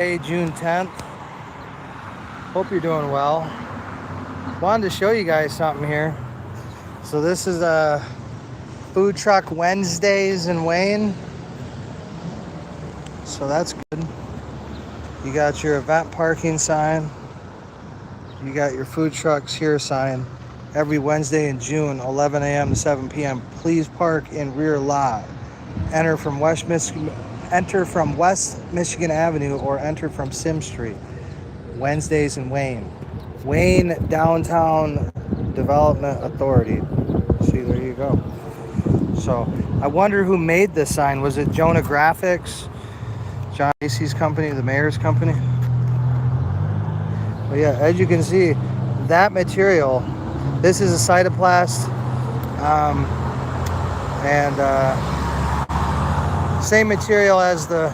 June 10th. Hope you're doing well. Wanted to show you guys something here. So this is a food truck Wednesdays in Wayne. So that's good. You got your event parking sign. You got your food trucks here sign. Every Wednesday in June, 11 a.m. to 7 p.m. Please park in rear lot. Enter from West Michigan Avenue or enter from Sim Street. Wednesdays in Wayne. Wayne Downtown Development Authority. See, there you go. So I wonder who made this sign. Was it Jonah Graphics? John Macy's company, the mayor's company? But yeah, as you can see, that material, this is a Cytoplast, same material as the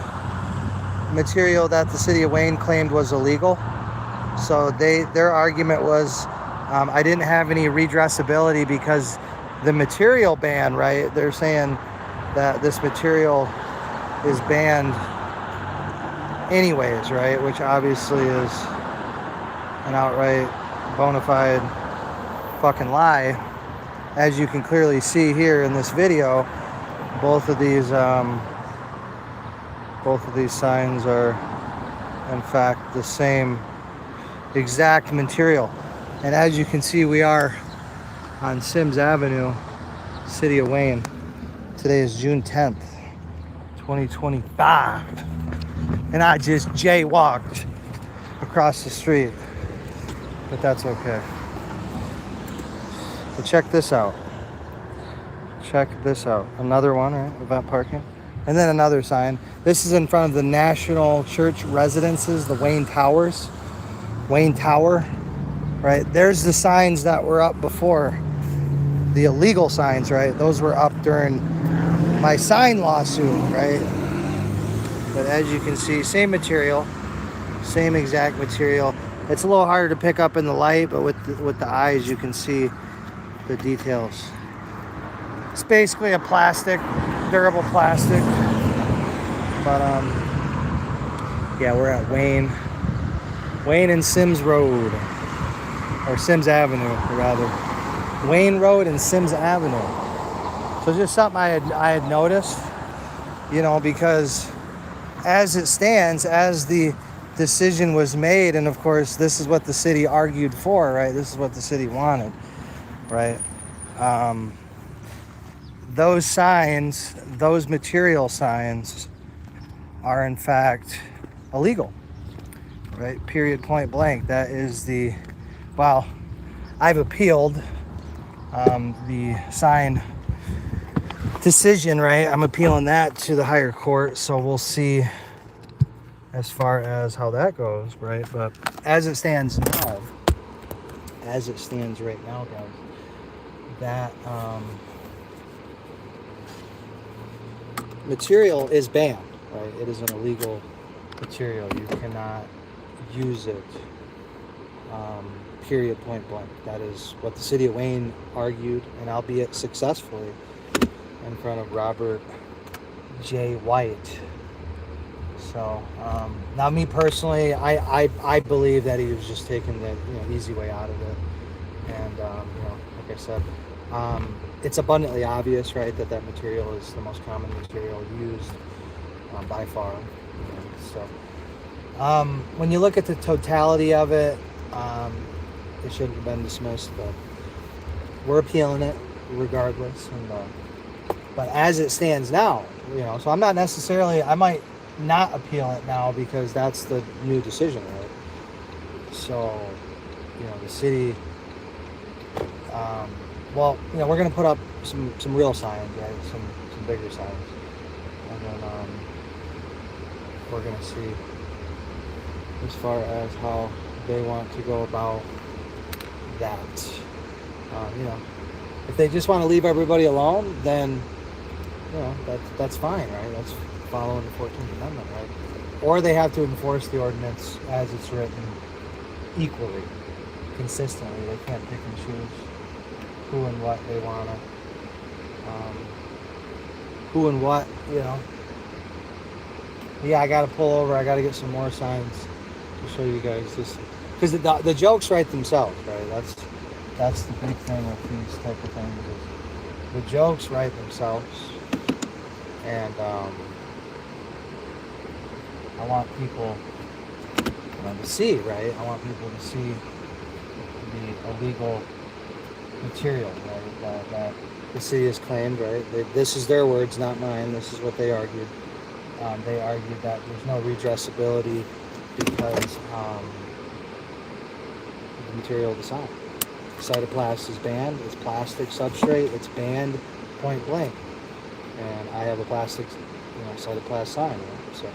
material that the city of Wayne claimed was illegal. So their argument was, I didn't have any redressability because the material ban, right? They're saying that this material is banned anyways, right? Which obviously is an outright bona fide fucking lie. As you can clearly see here in this video, both of these signs are in fact the same exact material. And as you can see, we are on Sims Avenue, City of Wayne. Today is June 10th, 2025. And I just jaywalked across the street. But that's okay. But check this out. Check this out. Another one, right? Event parking. And then another sign. This is in front of the National Church Residences, the Wayne Towers. Wayne Tower, right? There's the signs that were up before. The illegal signs, right? Those were up during my sign lawsuit, right? But as you can see, same material, same exact material. It's a little harder to pick up in the light, but with the eyes, you can see the details. It's basically a plastic, durable plastic. But yeah, we're at Wayne and Sims Road, or Sims Avenue, rather. Wayne Road and Sims Avenue. So just something I had noticed, you know, because as it stands, as the decision was made, and of course this is what the city argued for, right? This is what the city wanted, right? Those signs, those material signs are in fact illegal, right? Period, point blank. That is the, well, I've appealed the sign decision, right? I'm appealing that to the higher court, so we'll see as far as how that goes, right? But as it stands now, as it stands right now, guys, that material is banned, right? It is an illegal material. You cannot use it, period, point blank. That is what the city of Wayne argued, and albeit successfully, in front of Robert J. White. So now, me personally, I believe that he was just taking the easy way out of it, and like I said, it's abundantly obvious, right, that material is the most common material used by far. So when you look at the totality of it, it shouldn't have been dismissed, but we're appealing it regardless. And but as it stands now, so I'm not necessarily, I might not appeal it now because that's the new decision, right? So the city, well, we're gonna put up some real signs, right? Some bigger signs, and then we're gonna see as far as how they want to go about that. If they just want to leave everybody alone, then that's fine, right? That's following the 14th Amendment, right? Or they have to enforce the ordinance as it's written equally, consistently. They can't pick and choose who and what they want to, who and what, Yeah, I gotta pull over. I gotta get some more signs to show you guys this, because the jokes write themselves, right? That's the big thing with these type of things. Is the jokes write themselves, and I want people to see, right? I want people to see the illegal material, right? That the city has claimed, right? This is their words, not mine. This is what they argued. They argued that there's no redressability because the material of the sign. Cytoplast is banned. It's plastic substrate. It's banned point blank. And I have a plastic, cytoplast sign. Right? So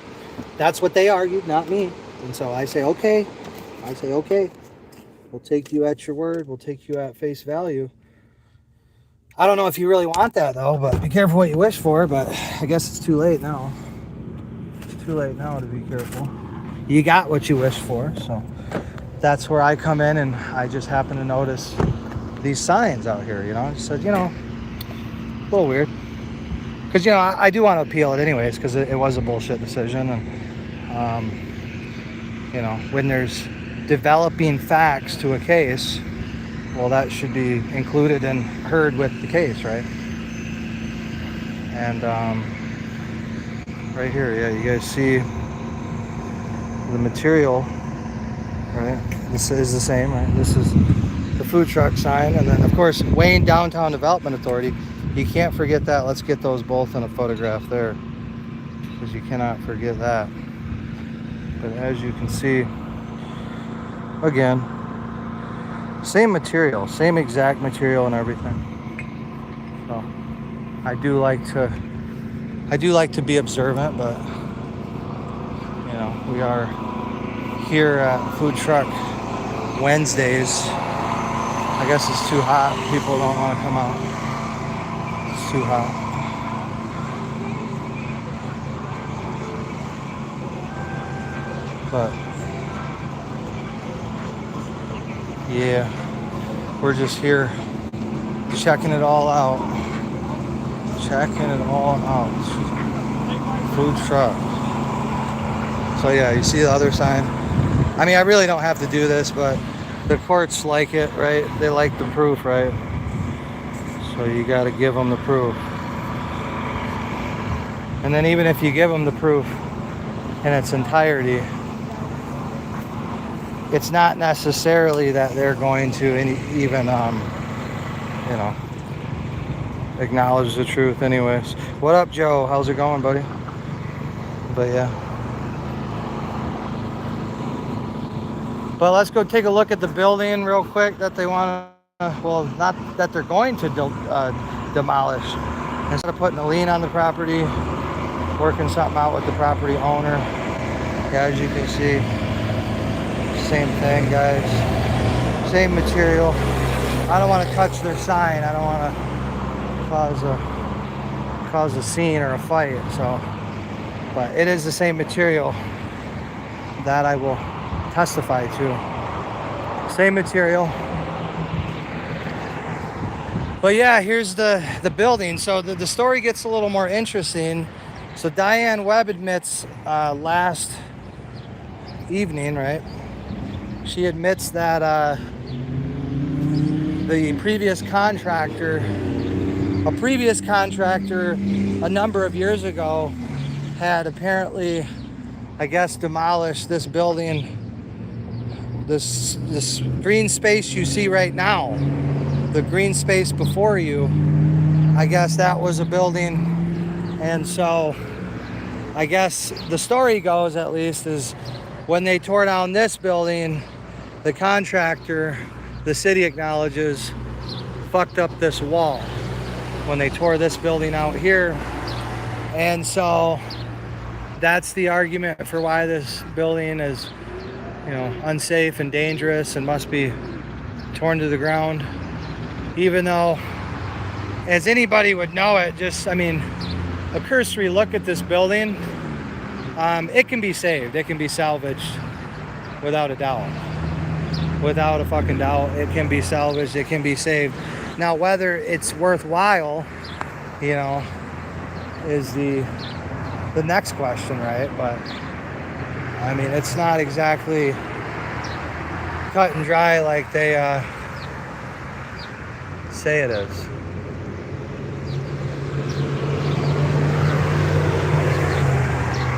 that's what they argued, not me. And so I say, okay. We'll take you at your word. We'll take you at face value. I don't know if you really want that though, but be careful what you wish for. But I guess it's too late now. It's too late now to be careful. You got what you wished for, so that's where I come in, and I just happen to notice these signs out here. I just said, a little weird, because I do want to appeal it anyways, because it was a bullshit decision, and when there's developing facts to a case, well, that should be included and heard with the case, right? And right here, yeah, you guys see the material, right? This is the same, right? This is the food truck sign, and then of course Wayne Downtown Development Authority. You can't forget that. Let's get those both in a photograph there, because you cannot forget that. But as you can see, again, same material, same exact material and everything. So I do like to be observant, but we are here at Food Truck Wednesdays. I guess it's too hot. People don't want to come out. It's too hot. But yeah, we're just here checking it all out. Food truck. So yeah, you see the other sign. I mean, I really don't have to do this, but the courts like it, right? They like the proof, right? So you got to give them the proof. And then even if you give them the proof in its entirety, it's not necessarily that they're going to even acknowledge the truth anyways. What up, Joe? How's it going, buddy? But yeah. But let's go take a look at the building real quick that they want to, well, not that they're going to demolish. Instead of putting a lien on the property, working something out with the property owner. Yeah, as you can see, same thing, guys. Same material. I don't want to touch their sign. I don't want to cause a scene or a fight. So, but it is the same material that I will testify to. Same material. But yeah, here's the building. So the story gets a little more interesting. So Diane Webb admits last evening, right? She admits that the previous contractor, a number of years ago, had apparently, I guess, demolished this building. This green space you see right now, the green space before you, I guess that was a building. And so I guess the story goes, at least, is when they tore down this building, the contractor, the city acknowledges, fucked up this wall when they tore this building out here. And so that's the argument for why this building is, unsafe and dangerous and must be torn to the ground. Even though, as anybody would know it, a cursory look at this building, it can be saved. It can be salvaged without a doubt. Without a fucking doubt, it can be salvaged. It can be saved. Now, whether it's worthwhile, is the the next question, right? But I mean, it's not exactly cut and dry like they say it is.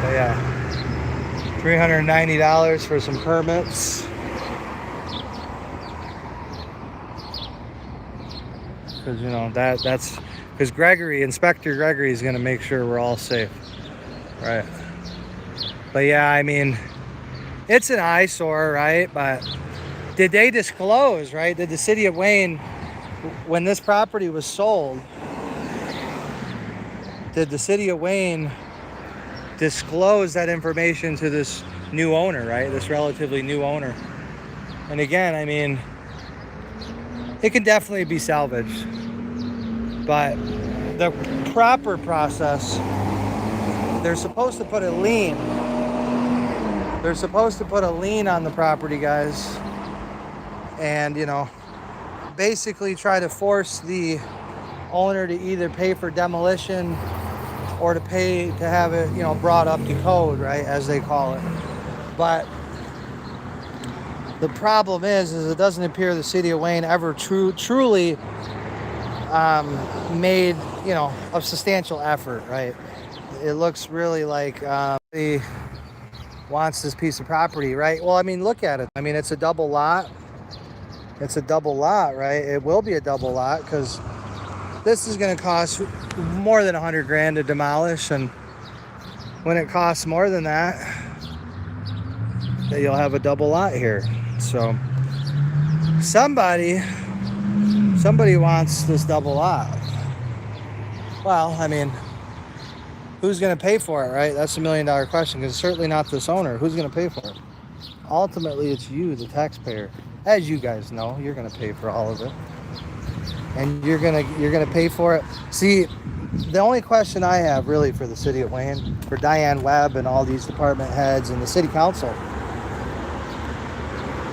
But yeah, $390 for some permits. Because you know that's because Inspector Gregory is going to make sure we're all safe, right? But yeah, I mean, it's an eyesore, right? But did they disclose, right? Did the city of Wayne, when this property was sold, did the city of Wayne disclose that information to this new owner, right? This relatively new owner. And again, I mean, it can definitely be salvaged, but the proper process, they're supposed to put a lien. They're supposed to put a lien on the property, guys, and, you know, basically try to force the owner to either pay for demolition or to pay to have it, you know, brought up to code, right, as they call it. But the problem is it doesn't appear the city of Wayne ever truly made, you know, a substantial effort, right? It looks really like he wants this piece of property, right? Well, I mean, look at it. I mean, it's a double lot. It's a double lot, right? It will be a double lot because this is going to cost more than 100 grand to demolish, and when it costs more than that, then you'll have a double lot here. So somebody wants this double lot. Well, I mean, who's going to pay for it, right? That's $1 million question, because it's certainly not this owner. Who's going to pay for it? Ultimately, it's you, the taxpayer. As you guys know, you're going to pay for all of it, and you're gonna pay for it. See, the only question I have really for the city of Wayne, for Diane Webb and all these department heads and the city council,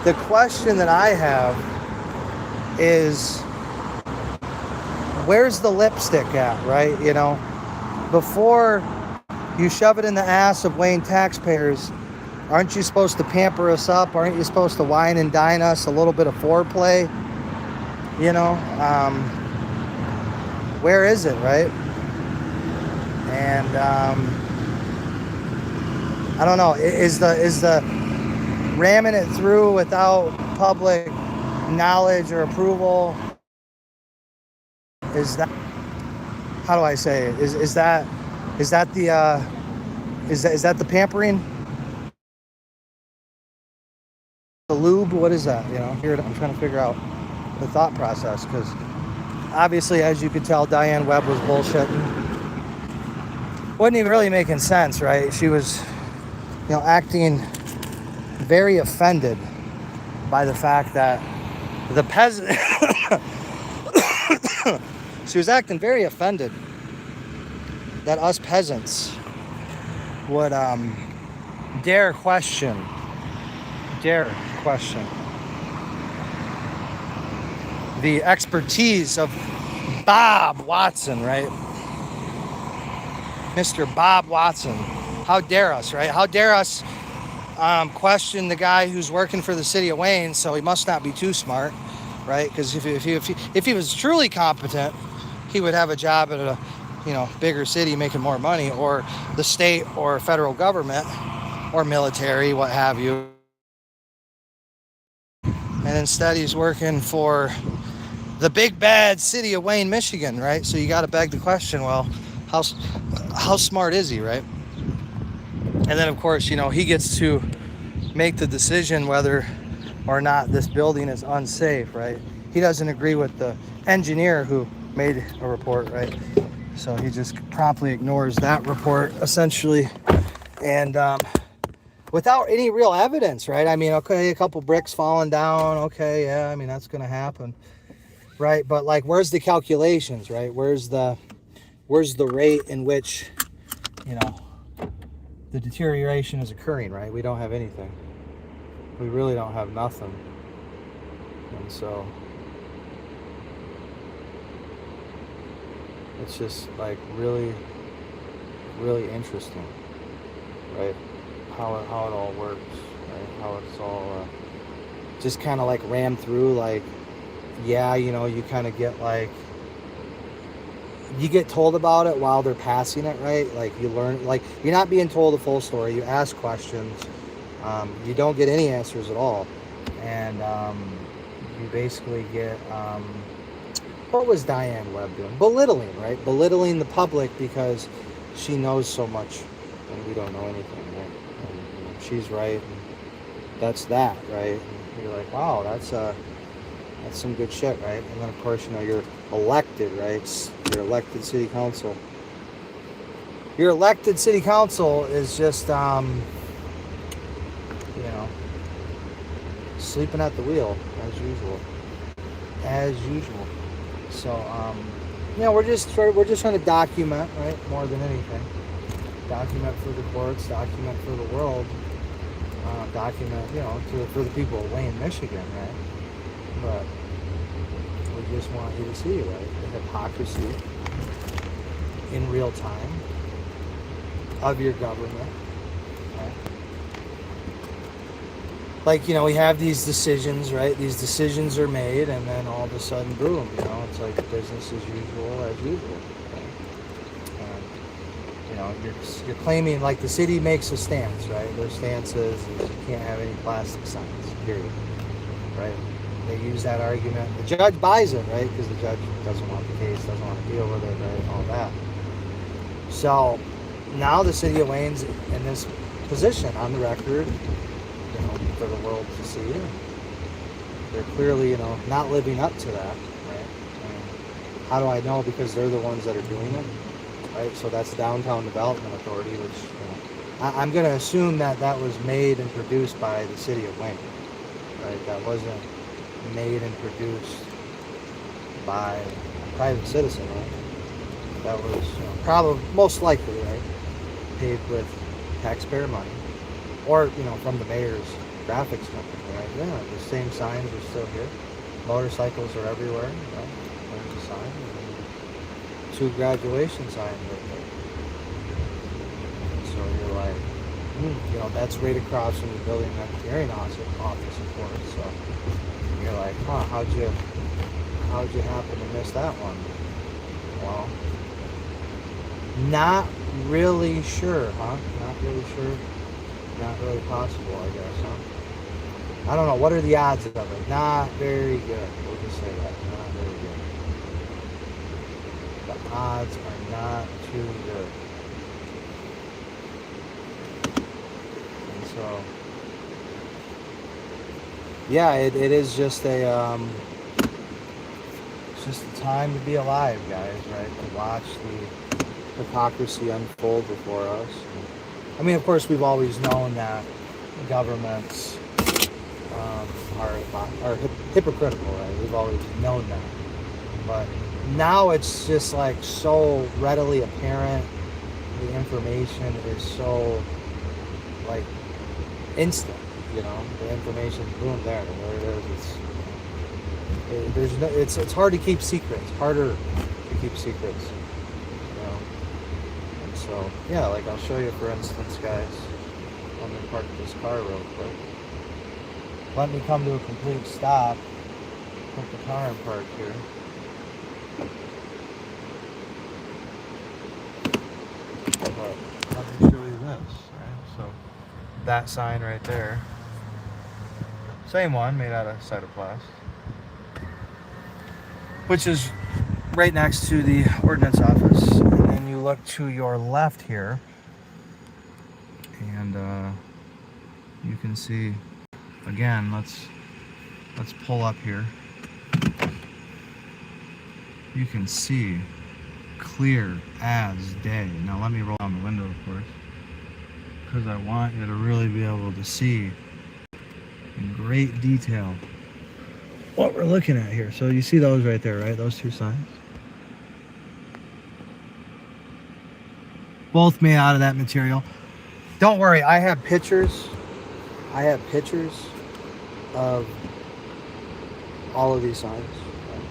the question that I have is, where's the lipstick at, right? You know, before you shove it in the ass of Wayne taxpayers, aren't you supposed to pamper us up? Aren't you supposed to wine and dine us, a little bit of foreplay? You know, where is it, right? And I don't know. Is the ramming it through without public knowledge or approval? Is that, how do I say it? Is that the pampering? The lube? What is that? You know, here I'm trying to figure out the thought process, because obviously, as you could tell, Diane Webb was bullshitting. Wasn't even really making sense, right? She was, you know, acting very offended by the fact that the peasant she was acting very offended that us peasants would dare question the expertise of Bob Watson, right? Mr. Bob Watson. How dare us, right? How dare us question the guy who's working for the city of Wayne, so he must not be too smart, right? Because if he was truly competent, he would have a job at a, you know, bigger city making more money, or the state or federal government or military, what have you. And instead he's working for the big bad city of Wayne, Michigan, right? So you got to beg the question, well, how smart is he, right? And then, of course, you know, he gets to make the decision whether or not this building is unsafe, right? He doesn't agree with the engineer who made a report, right? So he just promptly ignores that report, essentially, and without any real evidence, right? I mean, okay, a couple bricks falling down, okay, yeah, I mean, that's going to happen, right? But, like, where's the calculations, right? Where's the rate in which, you know, the deterioration is occurring, right? We don't have anything. We really don't have nothing. And so it's just like really, really interesting, right? How it all works, right? How it's all just kind of like rammed through. Like, yeah, you kind of get like you get told about it while they're passing it, right? Like you learn, like you're not being told the full story. You ask questions, you don't get any answers at all, and you basically get what was Diane Webb doing? Belittling, right? Belittling the public because she knows so much and we don't know anything, right? And she's right, and that's that, right? And you're like, wow, that's some good shit, right? And then of course, you're elected, right? Your elected city council. Your elected city council is just, sleeping at the wheel as usual. As usual. So, we're just trying to document, right? More than anything, document for the courts, document for the world, document, for the people of Wayne, Michigan, right? But we just want you to see, right, the hypocrisy in real time of your government, right? Like, we have these decisions, right? These decisions are made, and then all of a sudden, boom, it's like business as usual, right? And, you're claiming, like, the city makes a stance, right? Their stance is you can't have any plastic signs, period, right? They use that argument. The judge buys it, right? Because the judge doesn't want the case, doesn't want to deal with it, right? All that. So now the city of Wayne's in this position on the record, for the world to see. And they're clearly, not living up to that, right? And how do I know? Because they're the ones that are doing it, right? So that's Downtown Development Authority, which I'm going to assume that was made and produced by the city of Wayne, right? That wasn't made and produced by a private citizen, right? That was probably most likely, right, paid with taxpayer money, or from the mayor's graphics company, right? Yeah, the same signs are still here. Motorcycles are everywhere, right? There's a sign, and 2 graduation signs right there. So you're like, that's right across from the building engineering office, of course. So you're like, huh, how'd you happen to miss that one? Well, not really sure, huh? Not really sure. Not really possible, I guess, huh? I don't know. What are the odds of it? Not very good. We'll just say that. Not very good. The odds are not too good. And so, yeah, it is just it's just a time to be alive, guys, right? To watch the hypocrisy unfold before us. I mean, of course, we've always known that governments are hypocritical, right? We've always known that. But now it's just like so readily apparent. The information is so like instant, the information's boom there it is. It's hard to keep secrets, harder to keep secrets. So, yeah, like I'll show you, for instance, guys. Let me park this car real quick. Let me come to a complete stop. Put the car in park here. But let me show you this. Right? So, that sign right there. Same one, made out of Cytoplast. Which is right next to the ordinance office. And then you look to your left here, and you can see, again, let's pull up here. You can see clear as day. Now let me roll down the window, of course, because I want you to really be able to see in great detail what we're looking at here. So you see those right there, right? Those 2 signs. Both made out of that material. Don't worry, I have pictures. Of all of these signs. Right?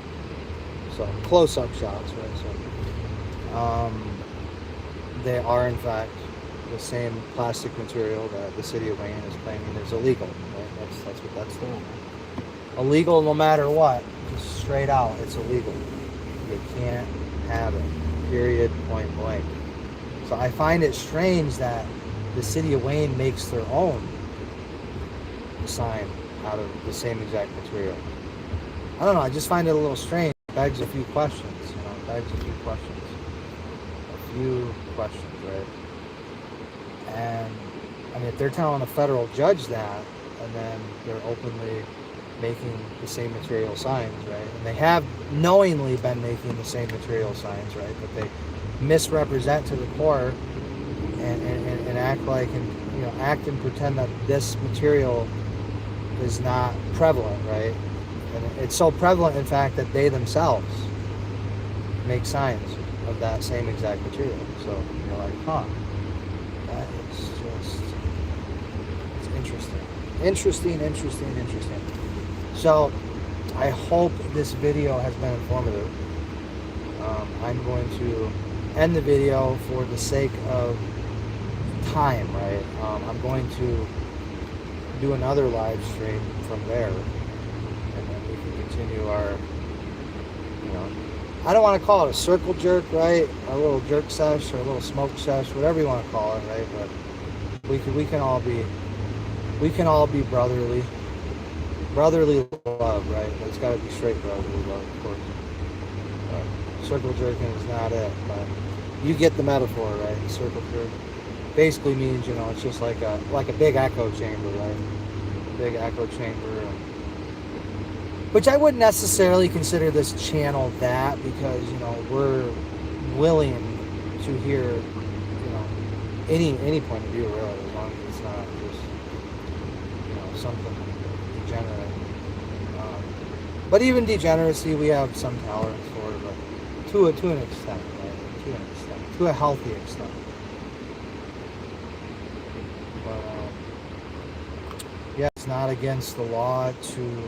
So close-up shots, right? So they are in fact the same plastic material that the city of Wayne is claiming is illegal. Right? That's what that's doing. Illegal no matter what. Just straight out, it's illegal. You can't have it. Period. Point blank. So I find it strange that the city of Wayne makes their own sign out of the same exact material. I don't know. I just find it a little strange. It begs a few questions. It begs a few questions. Right? And I mean, if they're telling a federal judge that, and then they're openly making the same material signs, right? And they have knowingly been making the same material signs, right? But they misrepresent to the core and act like, and act and pretend that this material is not prevalent, right? And it's so prevalent, in fact, that they themselves make signs of that same exact material. So you're like, huh, that is just, it's interesting. Interesting. So I hope this video has been informative. I'm going to end the video for the sake of time, right? I'm going to do another live stream from there, and then we can continue our, I don't want to call it a circle jerk, right? A little jerk sesh or a little smoke sesh, whatever you want to call it, right? But we can all be brotherly love, right? But it's got to be straight brotherly love, of course. Circle jerking is not it, but you get the metaphor, right? Circle jerk basically means, it's just like a big echo chamber, right? Big echo chamber, which I wouldn't necessarily consider this channel that, because we're willing to hear any point of view, really, as long as it's not just something degenerate. But even degeneracy, we have some tolerance for it, but to an extent, right? To a healthy extent. Yeah, it's not against the law to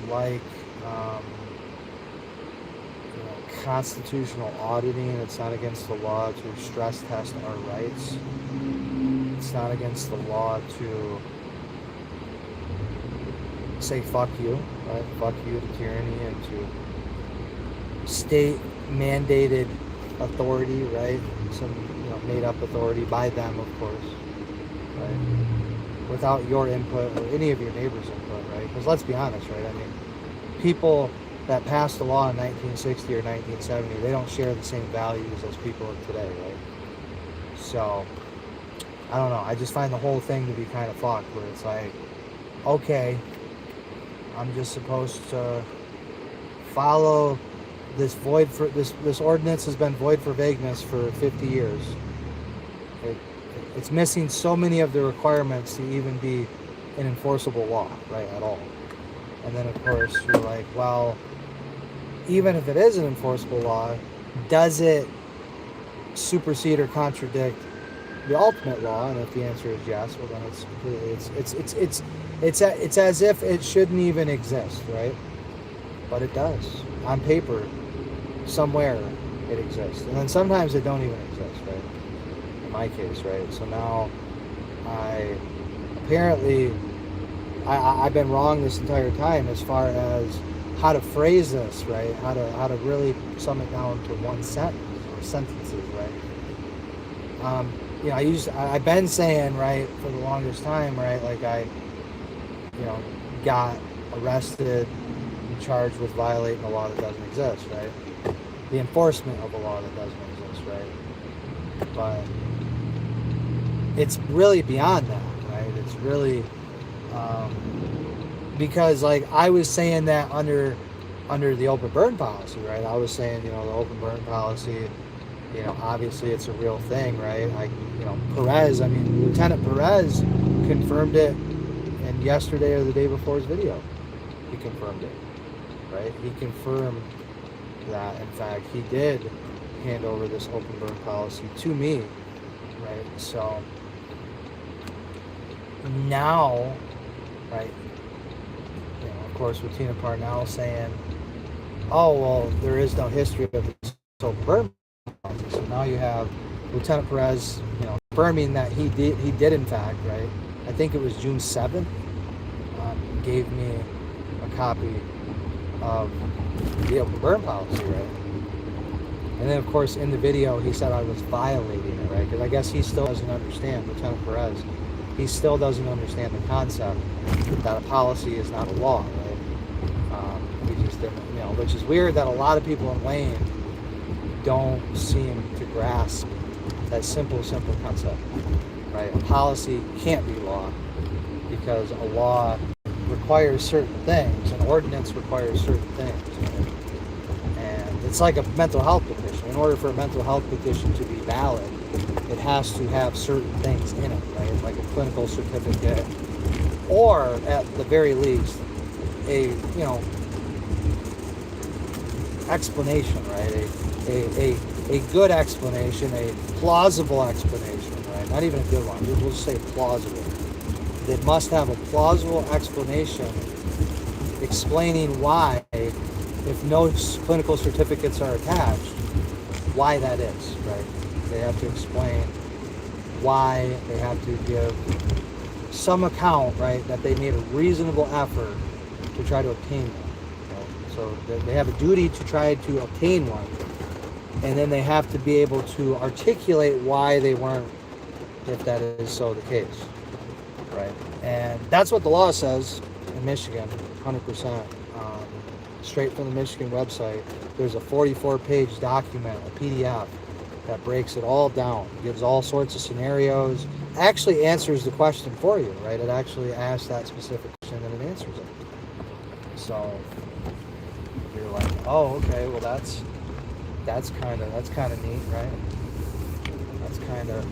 constitutional auditing. It's not against the law to stress test our rights. It's not against the law to say fuck you, right? Fuck you to tyranny and to state mandated authority, right? Some made up authority by them, of course, right? Without your input or any of your neighbors' input, right? Because let's be honest, right? I mean, people that passed the law in 1960 or 1970, they don't share the same values as people of today, right? So, I don't know. I just find the whole thing to be kind of fucked, where it's like, okay, I'm just supposed to follow this this ordinance has been void for vagueness for 50 years. It's missing so many of the requirements to even be an enforceable law, right, at all. And then, of course, you're like, well, even if it is an enforceable law, does it supersede or contradict the ultimate law? And if the answer is yes, well, then it's as if it shouldn't even exist, right? But it does. On paper, somewhere it exists. And then sometimes it don't even exist, right? In my case, right? So now I've been wrong this entire time as far as how to phrase this, right? How to really sum it down to one sentence or sentences, right? I've been saying, right, for the longest time, right, like I got arrested and charged with violating a law that doesn't exist, right? The enforcement of a law that doesn't exist, right? But it's really beyond that, right? It's really because, like, I was saying that under the open burn policy, right? I was saying, the open burn policy, obviously it's a real thing, right? Like, Lieutenant Perez confirmed it, and yesterday or the day before's video, he confirmed it, right? He confirmed that, in fact, he did hand over this open burn policy to me, right? So now, right, of course, with Tina Parnell saying, oh, well, there is no history of this open burn policy. So now you have Lieutenant Perez, confirming that he did in fact, right? I think it was June 7th, gave me a copy of the open burn policy, right? And then, of course, in the video, he said I was violating it, right? Because I guess he still doesn't understand, Lieutenant Perez, he still doesn't understand the concept that a policy is not a law, right? He just didn't, which is weird that a lot of people in Wayne don't seem to grasp that simple concept, right? A policy can't be law because a law requires certain things, an ordinance requires certain things, right? And it's like a mental health petition. In order for a mental health petition to be valid, it has to have certain things in it, right? Like a clinical certificate, or at the very least, a explanation, right? A good explanation, a plausible explanation, right? Not even a good one. We'll just say plausible. It must have a plausible explanation explaining why, if no clinical certificates are attached, why that is, right? They have to explain why, they have to give some account, right, that they made a reasonable effort to try to obtain one. Right? So they have a duty to try to obtain one, and then they have to be able to articulate why they weren't, if that is so the case, right? And that's what the law says in Michigan, 100%. Straight from the Michigan website, there's a 44-page document, a PDF, that breaks it all down, gives all sorts of scenarios, actually answers the question for you, right? It actually asks that specific question and it answers it. So you're like, oh, okay, well that's kind of neat, right? That's kind of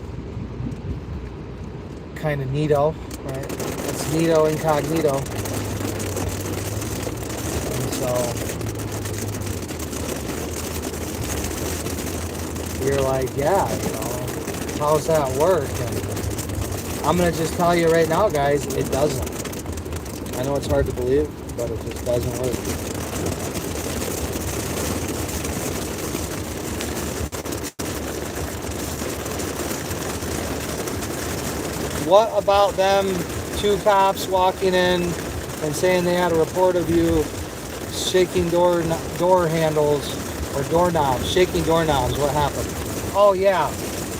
neato, right? That's neato incognito. And so you're like, yeah, how's that work? And I'm gonna just tell you right now, guys, it doesn't. I know it's hard to believe, but it just doesn't work. What about them two cops walking in and saying they had a report of you shaking door handles or doorknobs, shaking doorknobs? What happened? Oh yeah,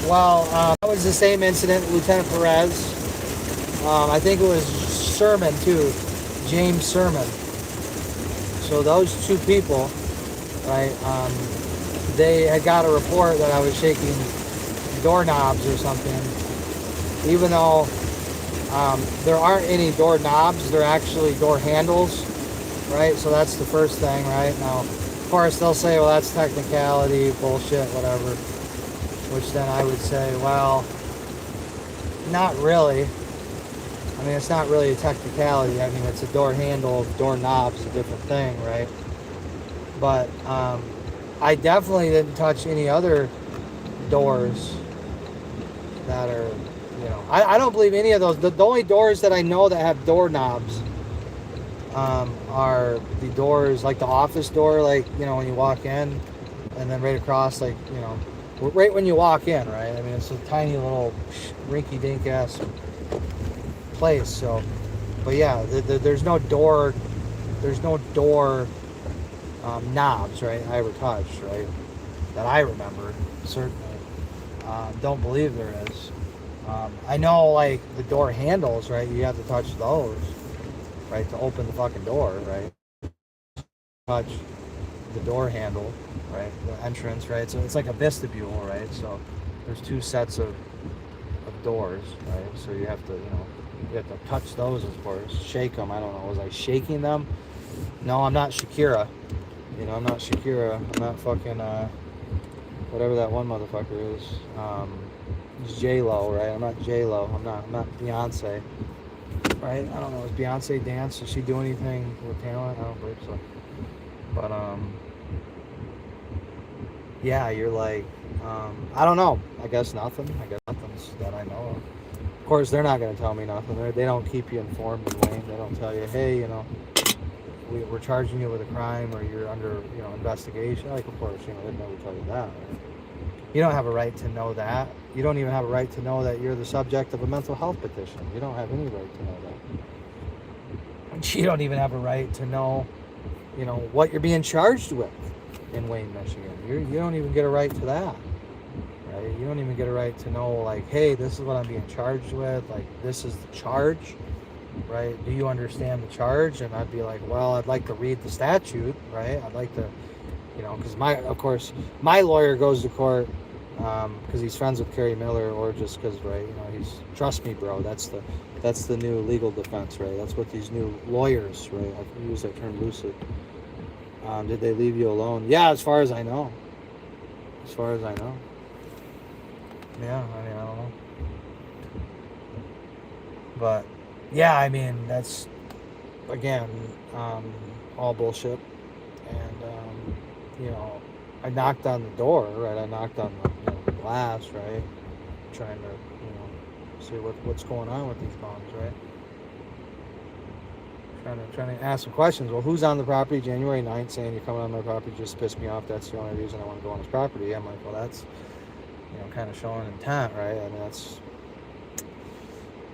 well, that was the same incident, Lieutenant Perez. I think it was Sermon too, James Sermon. So those two people, right, they had got a report that I was shaking doorknobs or something, even though there aren't any doorknobs, they're actually door handles, right? So that's the first thing, right? Now, of course, they'll say, well, that's technicality, bullshit, whatever, which then I would say, well, not really. I mean, it's not really a technicality. I mean, it's a door handle, doorknob's a different thing, right? But I definitely didn't touch any other doors that are, I don't believe any of those. The only doors that I know that have doorknobs are the doors, like the office door, like, when you walk in, and then right across, like, right when you walk in, right? I mean, it's a tiny little rinky-dink ass place. So, but yeah, there's no door knobs, right? I ever touched, right? That I remember, certainly. Don't believe there is. I know, like, the door handles, right? You have to touch those, right, to open the fucking door, right? Touch the door handle, right? The entrance, right? So it's like a vestibule, right? So there's two sets of doors, right? So you have to, you have to touch those, of course. Shake them. I don't know. Was I shaking them? No, I'm not Shakira. I'm not Shakira. I'm not fucking, whatever that one motherfucker is. It's J-Lo, right? I'm not J-Lo. I'm not Beyonce, right? I don't know. Does Beyonce dance? Does she do anything with talent? I don't believe so. But, yeah, you're like, I don't know. I guess nothing. I guess nothing's that I know of. Of course, they're not going to tell me nothing. They don't keep you informed in Wayne. They don't tell you, hey, we're charging you with a crime, or you're under, investigation. Like, of course, they'd never tell you that, right? You don't have a right to know that. You don't even have a right to know that you're the subject of a mental health petition. You don't have any right to know that. You don't even have a right to know, what you're being charged with in Wayne, Michigan. You don't even get a right to that. Right? You don't even get a right to know, like, hey, this is what I'm being charged with. Like, this is the charge. Right? Do you understand the charge? And I'd be like, well, I'd like to read the statute, right? I'd like to, because my lawyer goes to court because he's friends with Kerry Miller, or just because, right, he's, trust me, bro, that's the new legal defense, right? That's what these new lawyers, right? I use that term loosely. Did they leave you alone? Yeah, as far as I know. As far as I know. Yeah, I don't know. But yeah, that's, again, all bullshit. And, I knocked on the door, right? I knocked on the glass, right? Trying to, see what's going on with these bombs, right? Trying to ask some questions. Well, who's on the property January 9th saying you're coming on my property just to piss me off? That's the only reason I want to go on this property. I'm like, well, that's, kind of showing intent, right? That's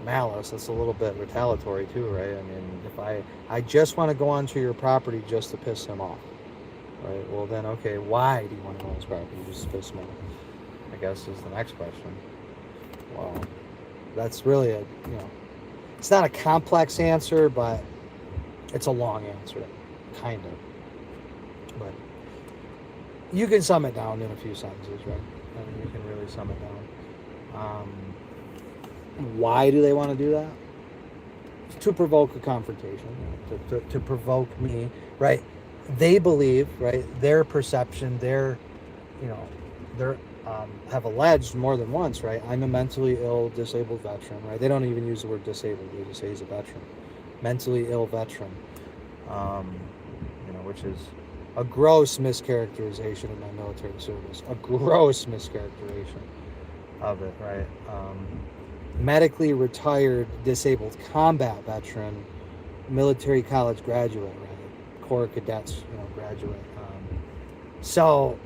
malice. That's a little bit retaliatory too, right? If I just want to go onto your property just to piss him off, right? Well, then, okay, why do you want to go on his property just to piss him off? I guess is the next question. Well, that's really it's not a complex answer, but it's a long answer, kind of. But you can sum it down in a few sentences, right? You can really sum it down. Why do they want to do that? To provoke a confrontation, to provoke me, right? They believe, right? Their perception, they're have alleged more than once, right? I'm a mentally ill, disabled veteran, right? They don't even use the word disabled; they just say he's a veteran, mentally ill veteran, which is a gross mischaracterization of my military service, a gross mischaracterization of it, right? Medically retired, disabled combat veteran, military college graduate, right? Corps cadets, graduate. So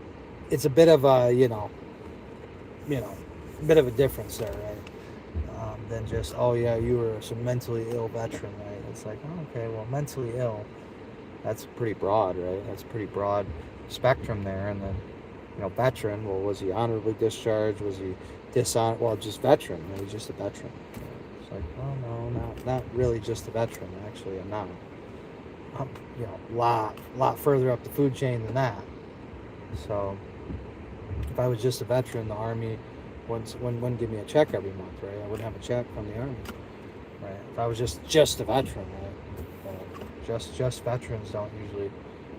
it's a bit of a, bit of a difference there, right? Than just, oh yeah, you were some mentally ill veteran, right? It's like, oh, okay, well, mentally ill, that's pretty broad, right? That's a pretty broad spectrum there. And then, veteran, well, was he honorably discharged? Was he dishonored? Well, just veteran. He's just a veteran. It's like, oh no, not really just a veteran. Actually, I'm not. I'm, lot further up the food chain than that. So, if I was just a veteran, the Army wouldn't give me a check every month, right? I wouldn't have a check from the Army, right? If I was just a veteran, right? Just veterans don't usually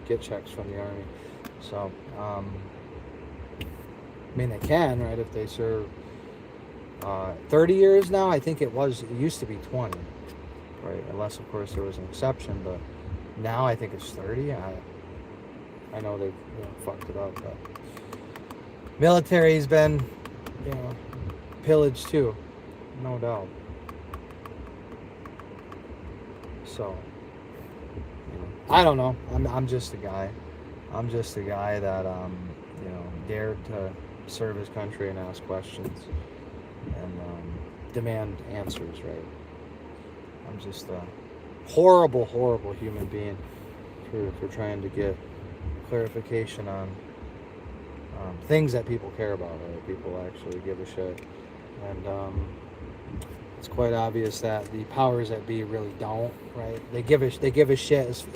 get checks from the Army. So, they can, right, if they serve 30 years now. I think it used to be 20, right? Unless, of course, there was an exception, but now I think it's 30. I know they've fucked it up, but military's been, pillaged too, no doubt. So, I don't know. I'm just a guy. I'm just a guy that dared to serve his country and ask questions and demand answers, right? I'm just a horrible, horrible human being for trying to get clarification on things that people care about, right? People actually give a shit. And it's quite obvious that the powers that be really don't, right? They give a shit as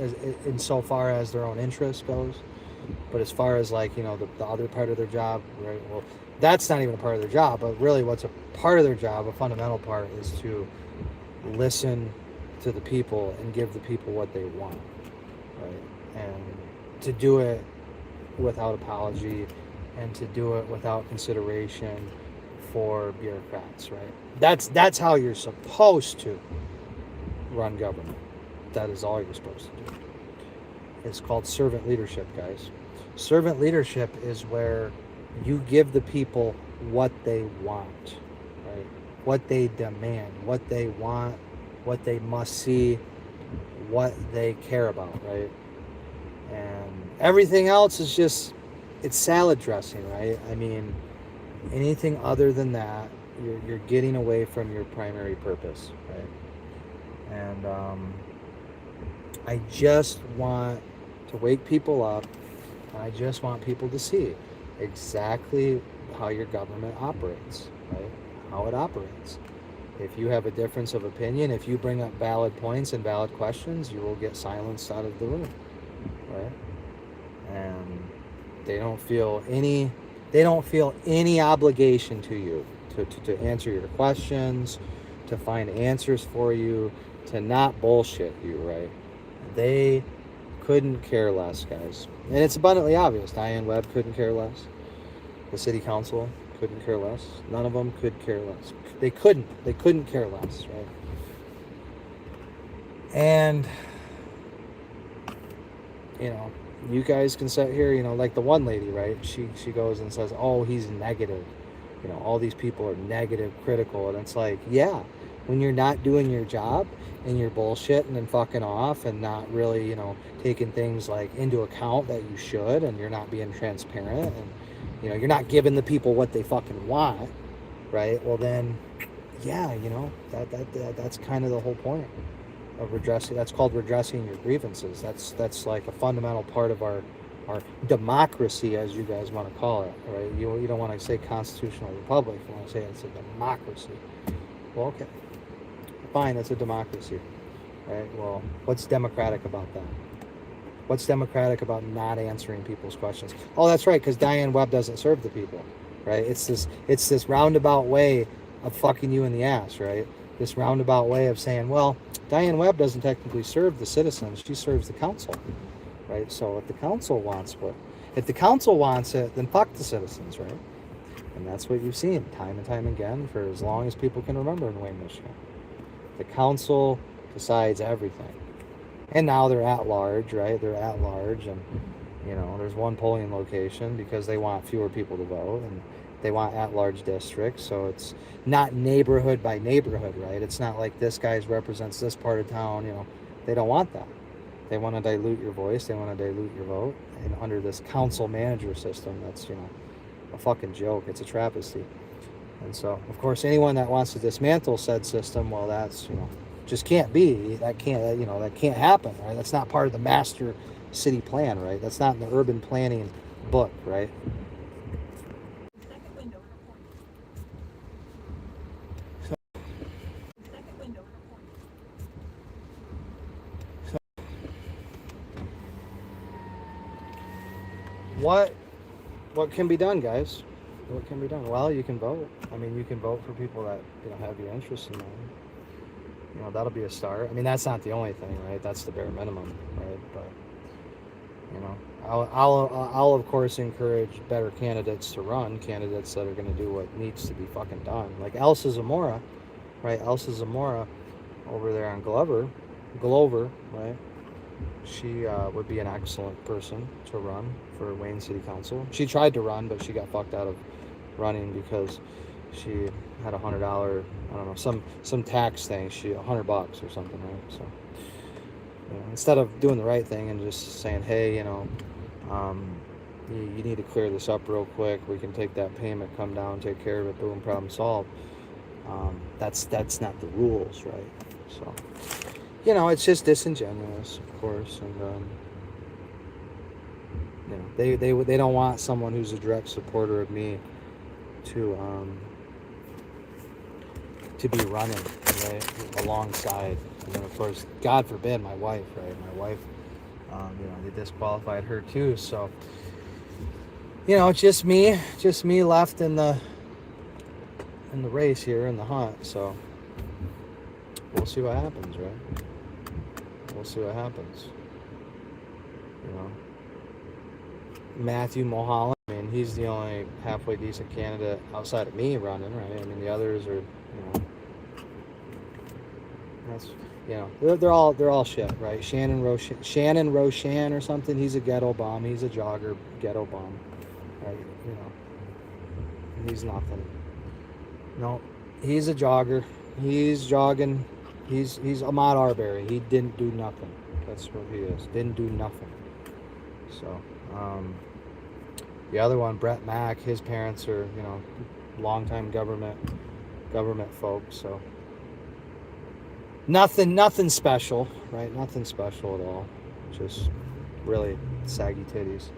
insofar as their own interest goes. But as far as the other part of their job, right? Well, that's not even a part of their job, but really what's a part of their job, a fundamental part, is to listen to the people and give the people what they want, right? And to do it without apology and to do it without consideration for bureaucrats, right? That's how you're supposed to run government. That is all you're supposed to do. It's called servant leadership, guys. Servant leadership is where you give the people what they want, right? What they demand, what they want, what they must see, what they care about, right? And everything else is just, it's salad dressing, right? Anything other than that, you're getting away from your primary purpose, right? And I just want to wake people up, and I just want people to see exactly how your government operates, right? How it operates. If you have a difference of opinion, if you bring up valid points and valid questions, you will get silenced out of the room, right? And they don't feel any obligation to you to answer your questions, to find answers for you, to not bullshit you, right? They couldn't care less, guys. And it's abundantly obvious. Diane Webb couldn't care less. The city council couldn't care less. None of them could care less. They couldn't care less, right? And, you know, you guys can sit here, you know, like the one lady, right? She goes and says, oh, he's negative. You know, all these people are negative, critical. And it's like, yeah, when you're not doing your job and you're bullshitting and fucking off and not really, you know, taking things like into account that you should, and you're not being transparent, and, you know, you're not giving the people what they fucking want, right? Well, then, yeah, you know, that's kind of the whole point of redressing. That's called redressing your grievances. That's like a fundamental part of our democracy, as you guys want to call it, right? You don't want to say constitutional republic. You want to say it's a democracy. Well, okay, fine, it's a democracy, right? Well, what's democratic about that? What's democratic about not answering people's questions? Oh, that's right, because Diane Webb doesn't serve the people, right? It's this roundabout way of fucking you in the ass, right? This roundabout way of saying, well, Diane Webb doesn't technically serve the citizens; she serves the council, right? So if the council wants it, then fuck the citizens, right? And that's what you've seen time and time again for as long as people can remember in Wayne, Michigan. The council decides everything. And now they're at large, right? They're at large, and, you know, there's one polling location because they want fewer people to vote, and they want at-large districts, so it's not neighborhood by neighborhood, right? It's not like this guy represents this part of town, you know. They don't want that. They want to dilute your voice. They want to dilute your vote. And under this council manager system, that's, you know, a fucking joke. It's a travesty. And so, of course, anyone that wants to dismantle said system, well, that's, you know, just can't be. That can't, you know, that can't happen, right? That's not part of the master city plan, right? That's not in the urban planning book, right? What can be done, guys? What can be done? Well, you can vote. I mean, you can vote for people that, you know, have your interest in mind. You know, that'll be a start. I mean, that's not the only thing, right? That's the bare minimum, right? But, you know, I'll of course encourage better candidates to run, candidates that are going to do what needs to be fucking done. Like Elsa Zamora, right? Elsa Zamora over there on Glover, right? She would be an excellent person to run for Wayne City Council. She tried to run, but she got fucked out of running because she had $100, I don't know, some tax thing. She $100 or something, right? So, you know, instead of doing the right thing and just saying, hey, you know, you need to clear this up real quick. We can take that payment, come down, take care of it, boom, problem solved. That's not the rules, right? So, you know, it's just disingenuous, of course, and you know, they don't want someone who's a direct supporter of me to be running, right, alongside. And then, of course, God forbid, my wife, right? My wife, you know, they disqualified her too. So, you know, it's just me left in the race here, in the hunt. So we'll see what happens, right? We'll see what happens. You know, Matthew Mulholland, I mean, he's the only halfway decent candidate outside of me running, right? I mean, the others are, you know, that's, you know, they're all shit, right? Shannon Roshan or something. He's a ghetto bomb. He's a jogger, ghetto bomb, right? You know, and he's nothing. No, he's a jogger. He's jogging. He's Ahmaud Arbery. He didn't do nothing. That's what he is. Didn't do nothing. So, The other one, Brett Mack, his parents are, you know, longtime government folks. So nothing special, right? Nothing special at all. Just really saggy titties.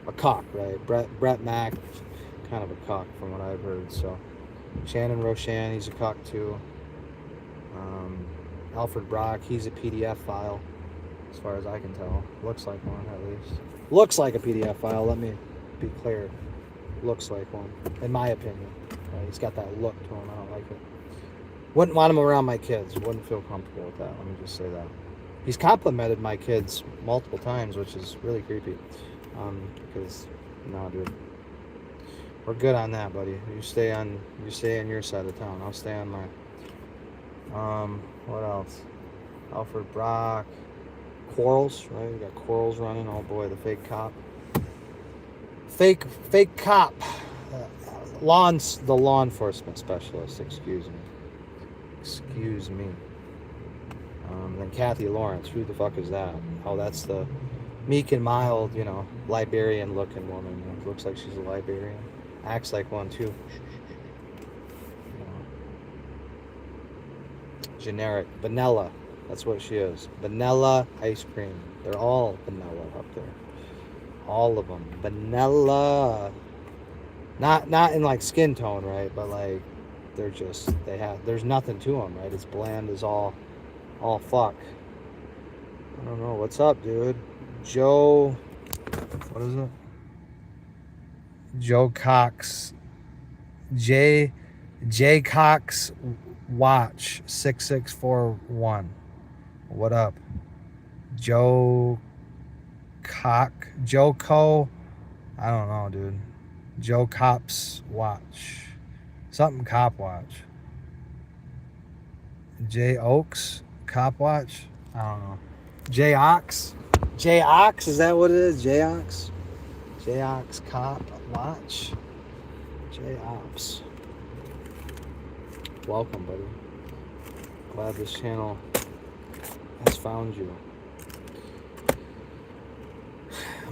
A cock, right? Brett Mack, kind of a cock from what I've heard. So Shannon Roshan, he's a cock too. Alfred Brock, he's a PDF file, as far as I can tell. Looks like one, at least. Looks like a PDF file, let me be clear. Looks like one, in my opinion. Right? He's got that look to him, I don't like it. Wouldn't want him around my kids. Wouldn't feel comfortable with that, let me just say that. He's complimented my kids multiple times, which is really creepy. Because, no, dude. We're good on that, buddy. You stay on your side of town. I'll stay on mine. What else? Alfred Brock. Quarles, right? We got Quarles running. Oh boy, the fake cop. Fake cop. The law enforcement specialist. Excuse me. Then Kathy Lawrence. Who the fuck is that? Oh, that's the meek and mild, you know, Liberian-looking woman. It looks like she's a Liberian. Acts like one too. You know. Generic vanilla. That's what she is. Vanilla ice cream. They're all vanilla up there. All of them. Vanilla. Not in like skin tone, right? But like there's nothing to them, right? It's bland as all fuck. I don't know. What's up, dude? Joe, what is it? Joe Cox. J Cox Watch 6641. What up? Joe Co. I don't know, dude. Joe Cops Watch. Something Cop Watch. J Oaks Cop Watch? I don't know. J Ox? J Ox? Is that what it is? J Ox? J Ox Cop Watch? J Ops. Welcome, buddy. Glad this channel has found you.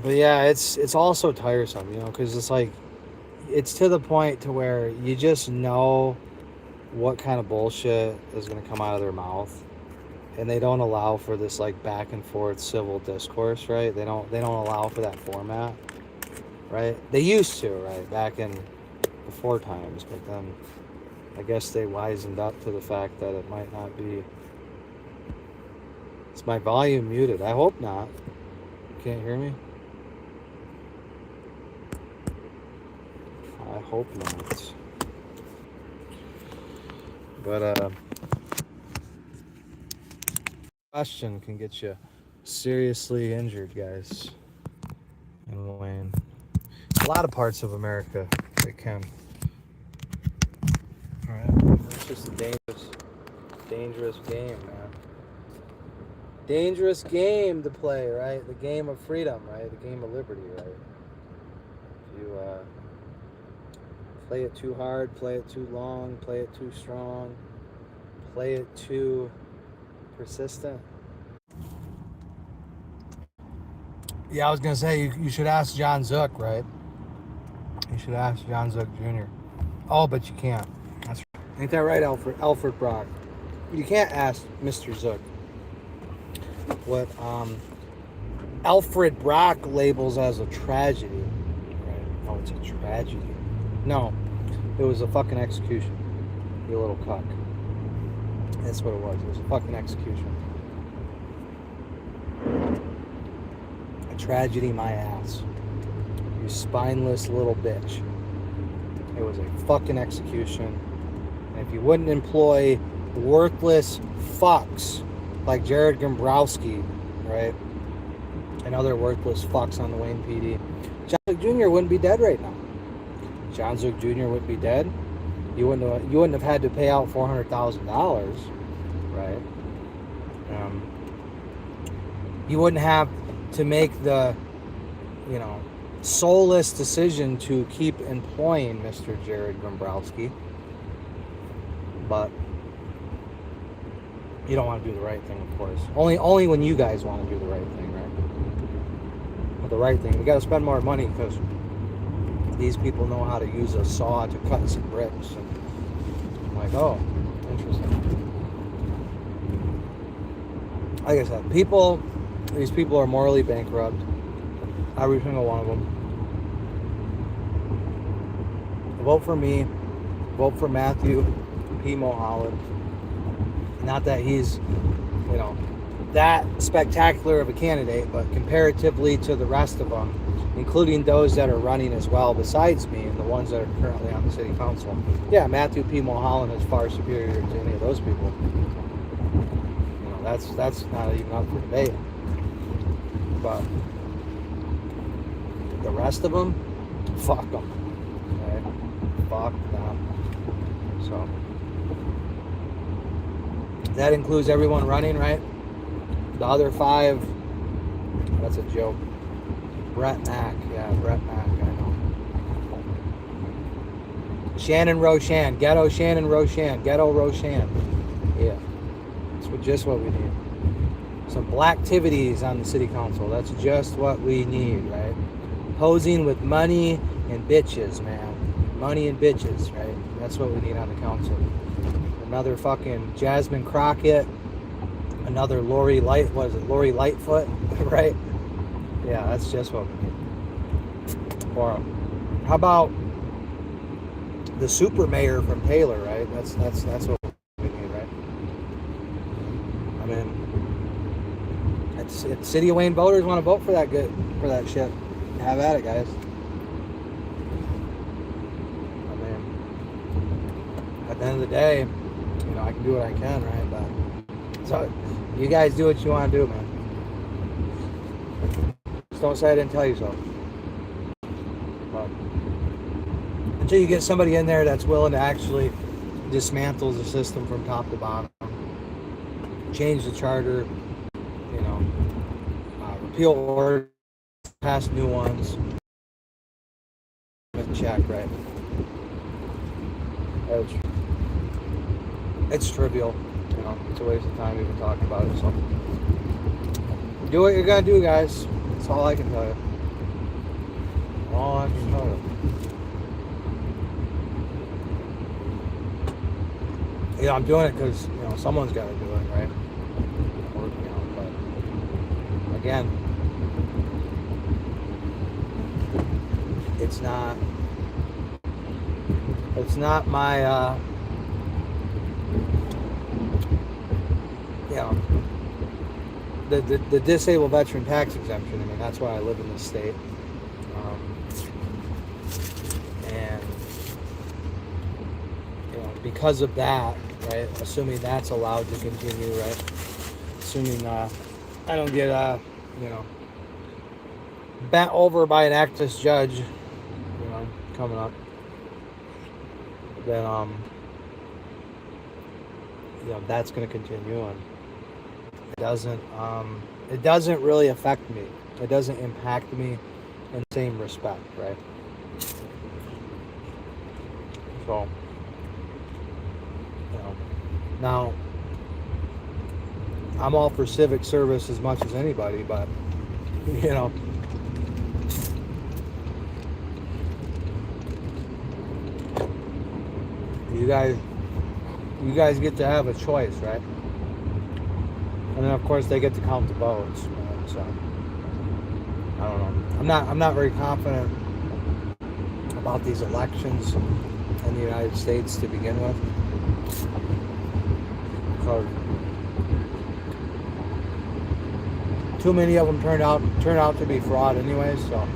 But yeah, it's also tiresome, you know, because it's like, it's to the point to where you just know what kind of bullshit is going to come out of their mouth, and they don't allow for this like back and forth civil discourse, right? They don't allow for that format, right? They used to, right, back in before times, but then I guess they wisened up to the fact that it might not be. Is my volume muted? I hope not. You can't hear me? I hope not. But question can get you seriously injured, guys. In Wayne, a lot of parts of America, it can. All right, it's just a dangerous game, man. Dangerous game to play, right? The game of freedom, right? The game of liberty, right? If you play it too hard, play it too long, play it too strong, play it too persistent. Yeah, I was gonna say you should ask John Zook, right? You should ask John Zook Jr. Oh, but you can't. That's right. Ain't that right, Alfred Brock? You can't ask Mr. Zook what Alfred Brock labels as a tragedy. Right? Oh, it's a tragedy. No, it was a fucking execution. You little cuck. That's what it was. It was a fucking execution. A tragedy, my ass. You spineless little bitch. It was a fucking execution. And if you wouldn't employ worthless fucks like Jared Gombrowski, right, and other worthless fucks on the Wayne PD, John Zook Jr. wouldn't be dead right now. John Zook Jr. wouldn't be dead. You wouldn't have had to pay out $400,000, right? You wouldn't have to make the, you know, soulless decision to keep employing Mr. Jared Gombrowski. But you don't want to do the right thing, of course. Only when you guys want to do the right thing, right? the right thing. We got to spend more money because these people know how to use a saw to cut some bricks. And I'm like, oh, interesting. Like I said, these people are morally bankrupt. Every single one of them. Vote for me. Vote for Matthew P. Mulholland. Not that he's, that spectacular of a candidate, but comparatively to the rest of them, including those that are running as well besides me and the ones that are currently on the city council, yeah, Matthew P. Mulholland is far superior to any of those people. That's not even up for debate. But the rest of them, fuck them. Okay? Fuck them. So that includes everyone running, right? The other 5, that's a joke. Brett Mack, yeah, Brett Mack, I know. Shannon Roshan, Ghetto Shannon Roshan, Ghetto Roshan. Yeah, that's just what we need. Some black activities on the city council. That's just what we need, right? Posing with money and bitches, man. Money and bitches, right? That's what we need on the council. Another fucking Jasmine Crockett. Another Lori Lightfoot, right? Yeah, that's just what we need. Or how about the super mayor from Taylor, right? That's what we need, right? I mean, if City of Wayne voters want to vote for that shit, have at it, guys. I mean, at the end of the day, I can do what I can, right? But so you guys do what you want to do, man. Just don't say I didn't tell you so. But until you get somebody in there that's willing to actually dismantle the system from top to bottom, change the charter, repeal orders, pass new ones, check, right? It's trivial. It's a waste of time even talking about it. So do what you're gonna do, guys. That's all I can tell you. All I can tell you. I'm doing it because someone's got to do it, right? But again, it's not my the disabled veteran tax exemption. I mean, that's why I live in this state, and because of that, right? Assuming that's allowed to continue, right? Assuming I don't get bent over by an activist judge, coming up, then that's going to continue, and it doesn't really affect me. It doesn't impact me in the same respect, right? So, now I'm all for civic service as much as anybody, but you guys get to have a choice, right? And then of course they get to count the votes. So I don't know. I'm not very confident about these elections in the United States to begin with. Because too many of them turn out to be fraud anyway, so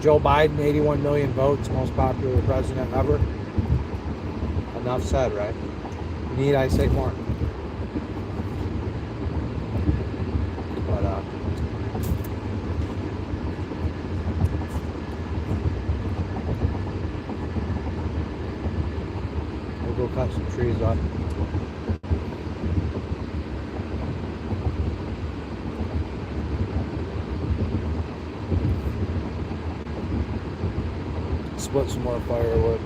Joe Biden, 81 million votes, most popular president ever. Enough said, right? Need I say more? But we'll go cut some trees up. Split some more firewood.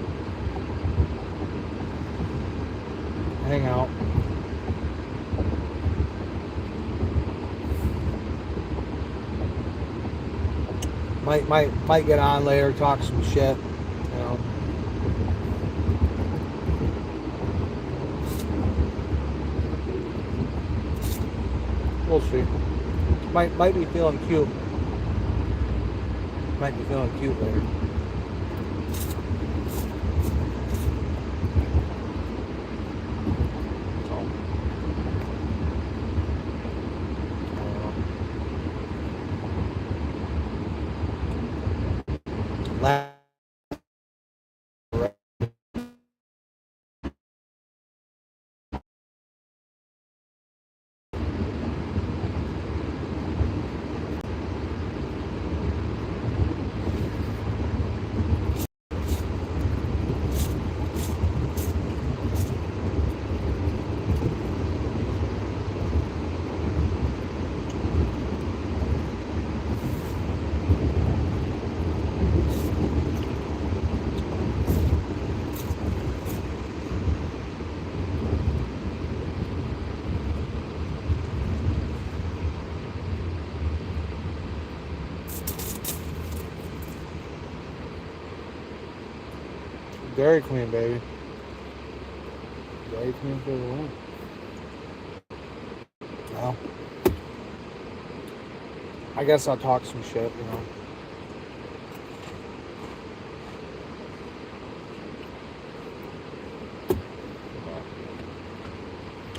hang out. Might get on later, talk some shit, you know. We'll see. Might be feeling cute. Might be feeling cute later. Dairy Queen, baby. Dairy Queen for the win. Well, I guess I'll talk some shit, you know.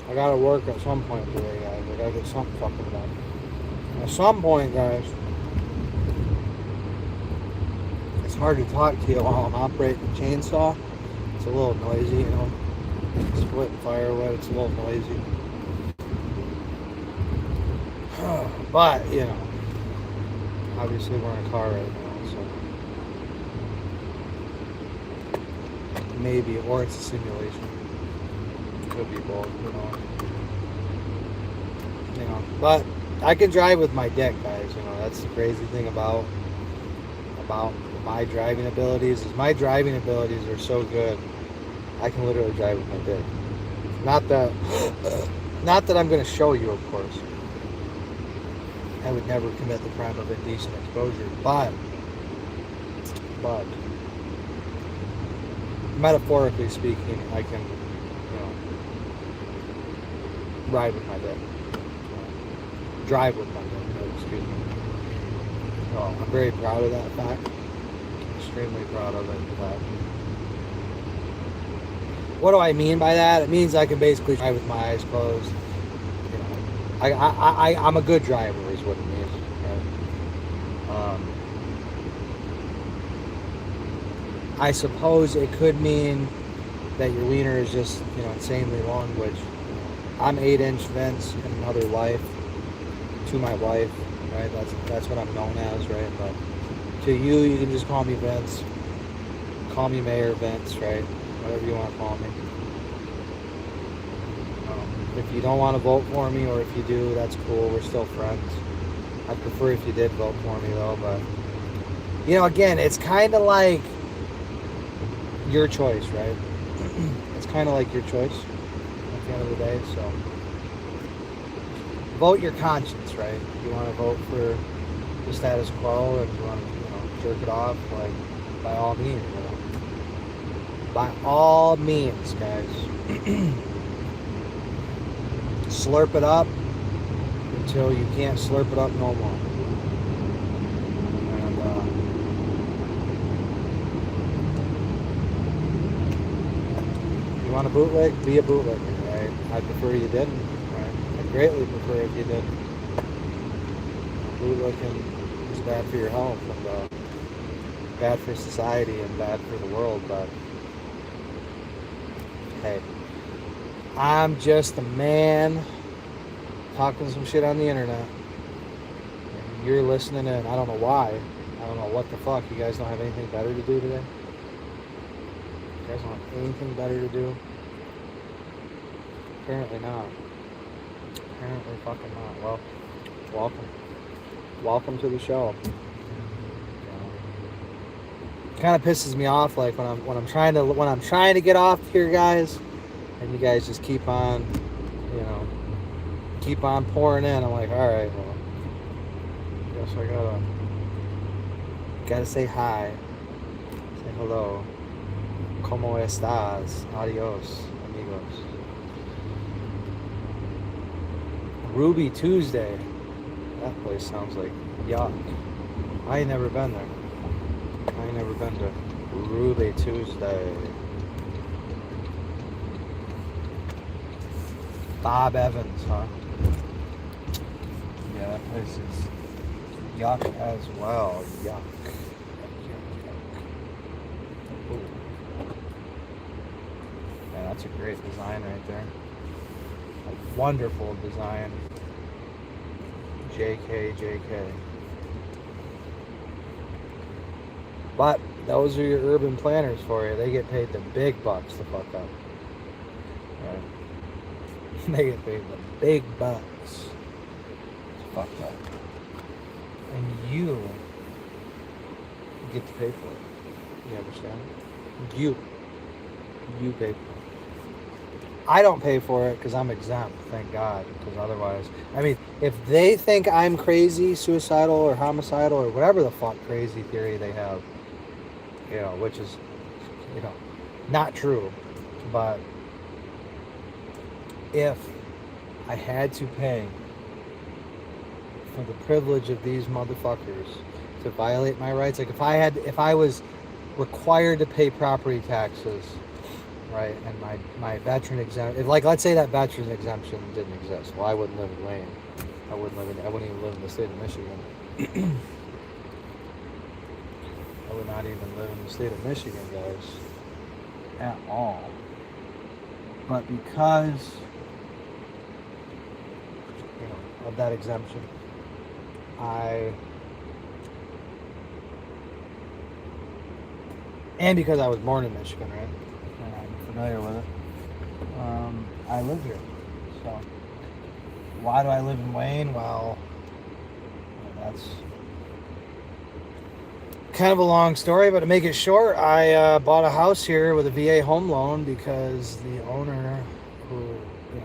I gotta work at some point today, guys. I gotta get something fucking done. At some point, guys, it's hard to talk to you while I'm operating the chainsaw. It's a little noisy, you know. Splitting firewood, it's a little noisy. But, you know, obviously we're in a car right now, so maybe, or it's a simulation. Could be both, you know. But I can drive with my dick, guys. You know, that's the crazy thing about my driving abilities. Is my driving abilities are so good, I can literally drive with my dick. Not that I'm going to show you, of course. I would never commit the crime of indecent exposure, but metaphorically speaking, I can, you know, ride with my dick. Drive with my dick, excuse me. So I'm very proud of that fact. Extremely proud of it, in fact. What do I mean by that? It means I can basically drive with my eyes closed. You know, I'm a good driver is what it means. Right? I suppose it could mean that your wiener is just, you know, insanely long, which I'm 8-inch vents in another life to my wife, right? That's what I'm known as, right? But to you, you can just call me Vince. Call me Mayor Vince, right? Whatever you want to call me. If you don't want to vote for me, or if you do, that's cool. We're still friends. I'd prefer if you did vote for me, though. But, you know, again, it's kind of like your choice, right? It's kind of like your choice at the end of the day. So, vote your conscience, right? If you want to vote for the status quo and you want to, you know, jerk it off, like, by all means, you know. By all means, guys. Slurp it up until you can't slurp it up no more. And you want a bootleg? Be a bootlegger, right? I'd prefer you didn't, right? I'd greatly prefer if you didn't. Bootlegging is bad for your health and bad for society and bad for the world, but hey, I'm just a man talking some shit on the internet. And you're listening in. I don't know why. I don't know what the fuck. You guys don't have anything better to do today? You guys don't have anything better to do? Apparently not. Apparently fucking not. Well, welcome. Welcome to the show. Kind of pisses me off, like when I'm trying to get off here, guys. and you guys just keep on, you know, keep on pouring in. I'm like, all right, well, guess I gotta say hi, say hello. ¿Cómo estás? Adios, amigos. Ruby Tuesday. That place sounds like yuck. I ain't never been there. I ain't never been to Ruby Tuesday. Bob Evans, huh? Yeah, that place is yuck as well. Yuck. Ooh. Yeah, that's a great design right there. A wonderful design. JK. But those are your urban planners for you. They get paid the big bucks to fuck up. Right? They get paid the big bucks to fuck up. And you get to pay for it. You understand? You pay for it. I don't pay for it because I'm exempt, thank God. Because otherwise, I mean, if they think I'm crazy, suicidal or homicidal or whatever the fuck crazy theory they have, you know, which is, you know, not true, but if I had to pay for the privilege of these motherfuckers to violate my rights, like if I was required to pay property taxes, right, and my veteran exemption, like let's say that veteran exemption didn't exist, well, I wouldn't live in Wayne. I wouldn't even live in the state of Michigan. I would not even live in the state of Michigan, guys, at all. But because, you know, of that exemption, and because I was born in Michigan, right, and I'm familiar with it, I live here. So why do I live in Wayne? Well, that's kind of a long story, but to make it short, I bought a house here with a VA home loan because the owner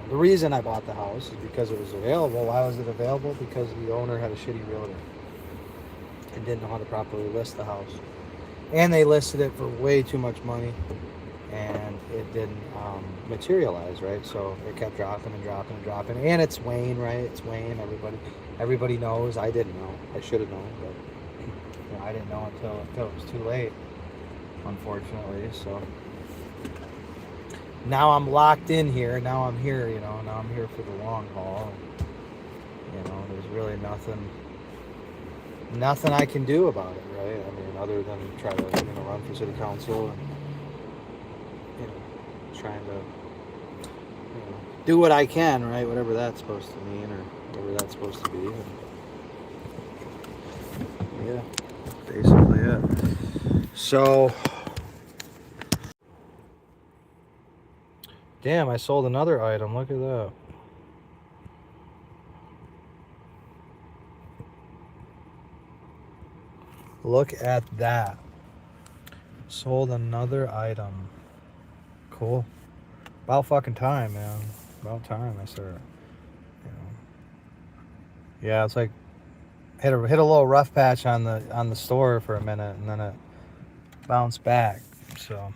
the reason I bought the house is because it was available. Why was it available? Because the owner had a shitty realtor and didn't know how to properly list the house. And they listed it for way too much money, and it didn't materialize, right? So it kept dropping. And it's Wayne, right? It's Wayne. Everybody knows. I didn't know. I should have known, but you know, I didn't know until it was too late, unfortunately. So now I'm locked in here. Now I'm here, you know. Now I'm here for the long haul. You know, there's really nothing I can do about it, right? I mean, other than try to, you know, run for city council and, you know, trying to, you know, do what I can, right? Whatever that's supposed to mean or whatever that's supposed to be. And, yeah, basically it. So, damn, I sold another item. Look at that. Look at that. Sold another item. Cool. About fucking time, man. About time I started, you know. Yeah, it's like hit a little rough patch on the store for a minute, and then it bounced back. So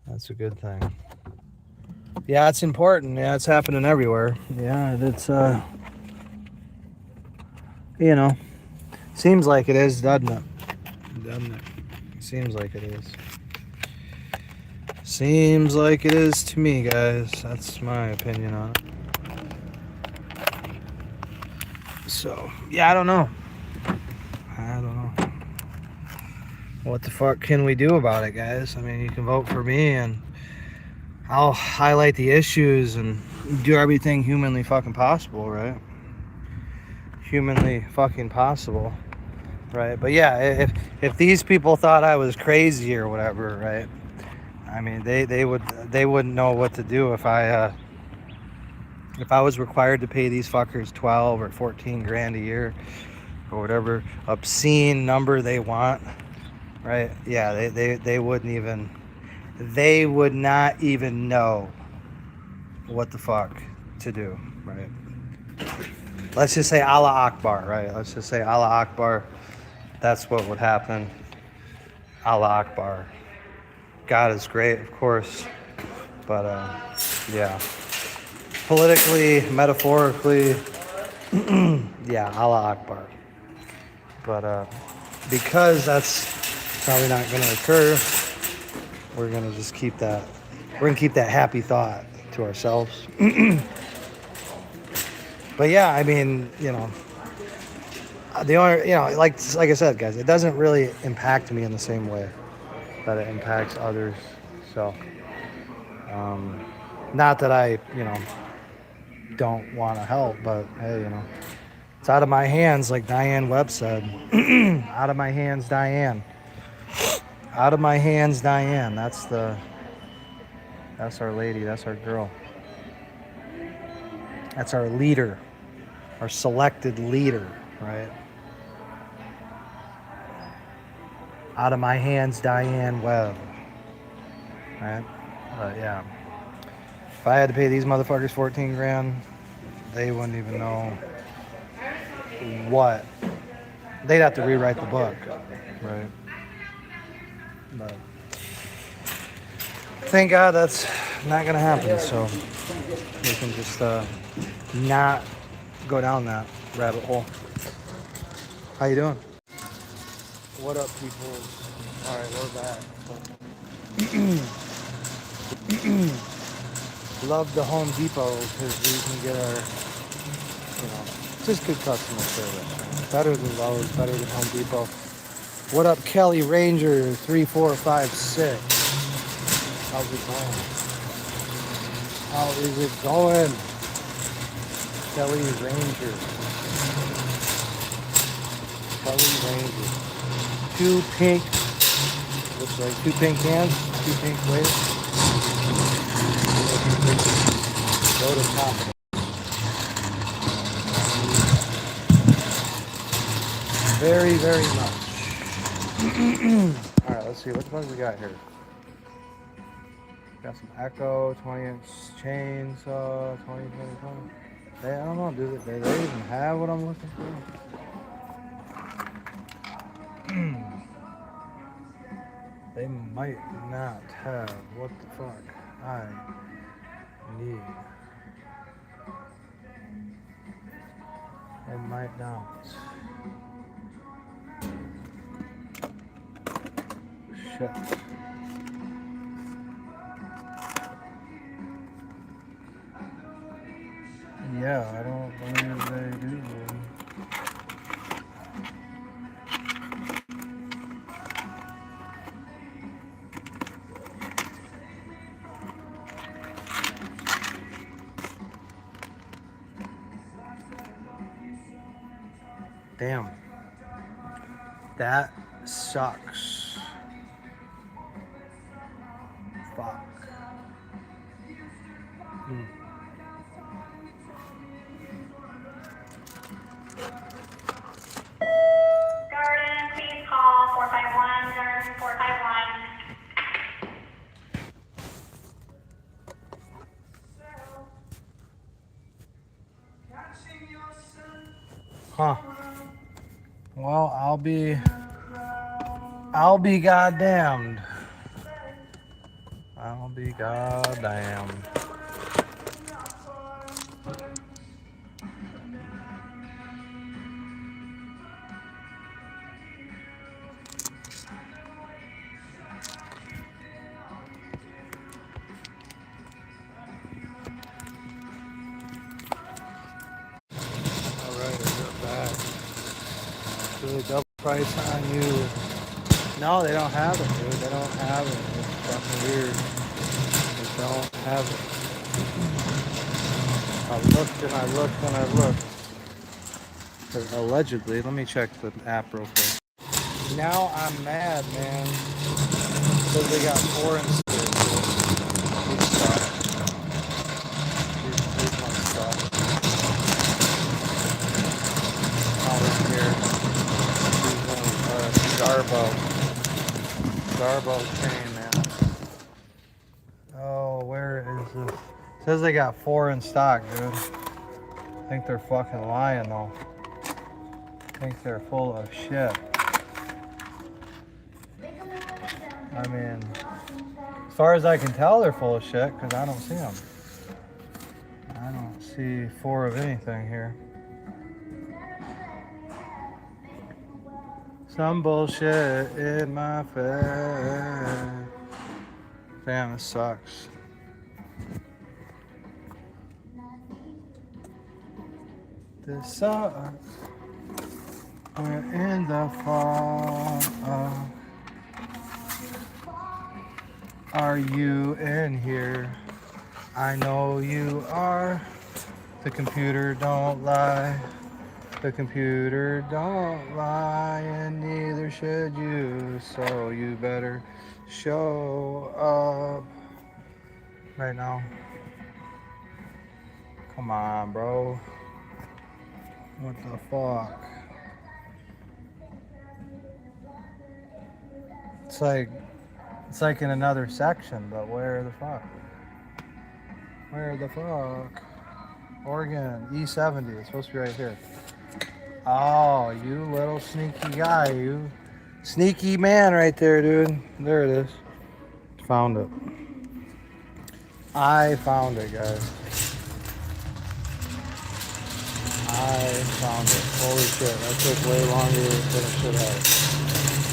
that's a good thing. Yeah, it's important. Yeah, it's happening everywhere. Yeah, it's you know, seems like it is, doesn't it? Seems like it is. Seems like it is to me, guys. That's my opinion on it. So, yeah, I don't know. What the fuck can we do about it, guys? I mean, you can vote for me and I'll highlight the issues and do everything humanly fucking possible, right? Humanly fucking possible, right? But yeah, if these people thought I was crazy or whatever, right? I mean, they wouldn't know what to do if I was required to pay these fuckers 12 or 14 grand a year or whatever obscene number they want, right? Yeah, they wouldn't even they would not even know what the fuck to do, right? Let's just say Allah Akbar, right? Let's just say Allah Akbar. That's what would happen. Allah Akbar. God is great, of course, but yeah. Politically, metaphorically, yeah, Allah Akbar. But because that's probably not going to occur, we're going to just keep that. We're going to keep that happy thought to ourselves. But yeah, I mean, you know, the only, you know, like I said, guys, it doesn't really impact me in the same way that it impacts others. So, not that I, you know, don't want to help, but hey, you know, it's out of my hands, like Diane Webb said. Out of my hands, Diane. Out of my hands, Diane. That's our lady. That's our girl. That's our leader, our selected leader, right? Out of my hands, Diane Webb. Right? But yeah, if I had to pay these motherfuckers 14 grand, they wouldn't even know what. They'd have to rewrite the book, right? But thank God that's not gonna happen. So we can just not go down that rabbit hole. How you doing? What up, people? All right, we're back. Love the Home Depot because we can get our, you know, just good customer service. Right? Better than Lowe's, better than Home Depot. What up, Kelly Ranger 3456? How's it going? How is it going? Kelly Ranger. Kelly Ranger. Two pink, looks like two pink cans, two pink waves. Go to top. Very, very much. Alright, let's see, what the fuck we got here? Got some Echo, 20-inch chainsaw, 20. I don't know, do they even have what I'm looking for? They might not have what the fuck I need. They might not. Shit. Yeah, I don't believe they do. Damn. That sucks. Fuck. Garden, please call 451, Garden 451. Huh. Well, I'll be goddamned. I'll be goddamned. Alright, we're back. Really double price on you. No, they don't have it, dude. They don't have it. It's fucking weird. They don't have it. I looked and I looked and I looked. Allegedly, let me check the app real quick. Now I'm mad, man. Because they got 4 and 6. These suck. These ones suck. Over here. These ones are Garbo chain, man. this? Says they got 4 in stock, dude. I think they're fucking lying though. I think they're full of shit. I mean, as far as I can tell, they're full of shit because I don't see them. I don't see 4 of anything here. Some bullshit in my face. Damn, this sucks. This sucks. We're in the fall. Are you in here? I know you are. The computer don't lie. The computer don't lie, and neither should you. So you better show up right now. Come on, bro. What the fuck? It's like in another section, but where the fuck? Where the fuck? Oregon, E70. It's supposed to be right here. Oh, you little sneaky guy, you sneaky man right there, dude. There it is. Found it. I found it, guys. I found it. Holy shit, that took way longer than it should have.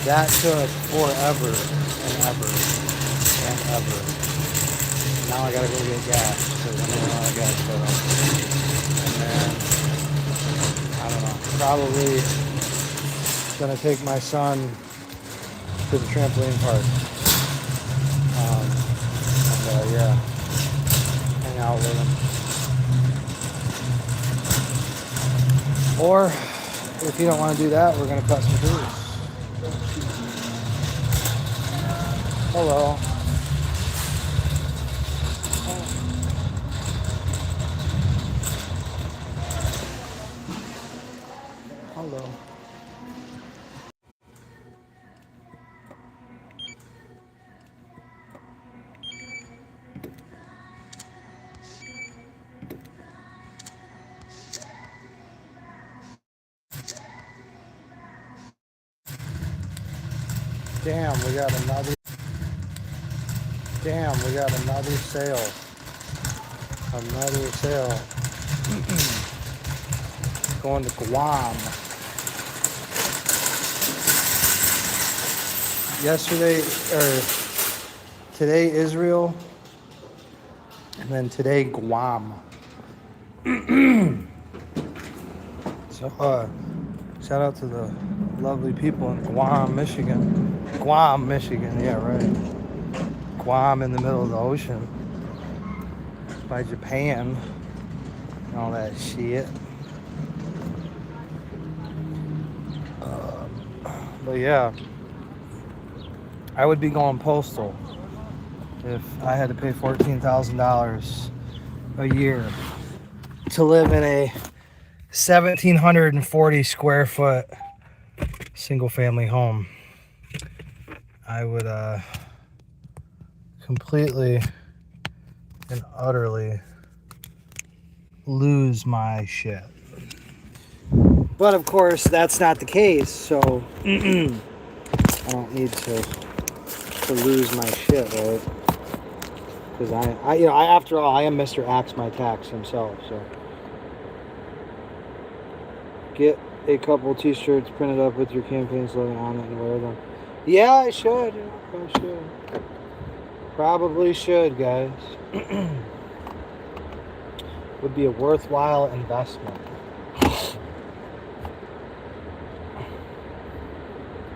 That took forever and ever and ever. Now I gotta go get gas because I'm running out of gas. And then, I don't know, probably gonna take my son to the trampoline park. And yeah, hang out with him. Or if you don't want to do that, we're gonna cut some trees. Hello. Hello. Damn, we got another sale. Another sale. Going to Guam. Today Israel, and then today Guam. So shout out to the lovely people in Guam, Michigan. Guam, Michigan, yeah, right. Guam in the middle of the ocean. By Japan. And all that shit. But yeah. I would be going postal if I had to pay $14,000 a year to live in a 1,740 square foot single family home. I would completely and utterly lose my shit. But of course, that's not the case, so I don't need to lose my shit, right? Because after all, I am Mr. Axe My Tax himself, so. Get a couple t-shirts printed up with your campaign slogan on it and wear them. Yeah, I should. I should. Probably should, guys. Would be a worthwhile investment.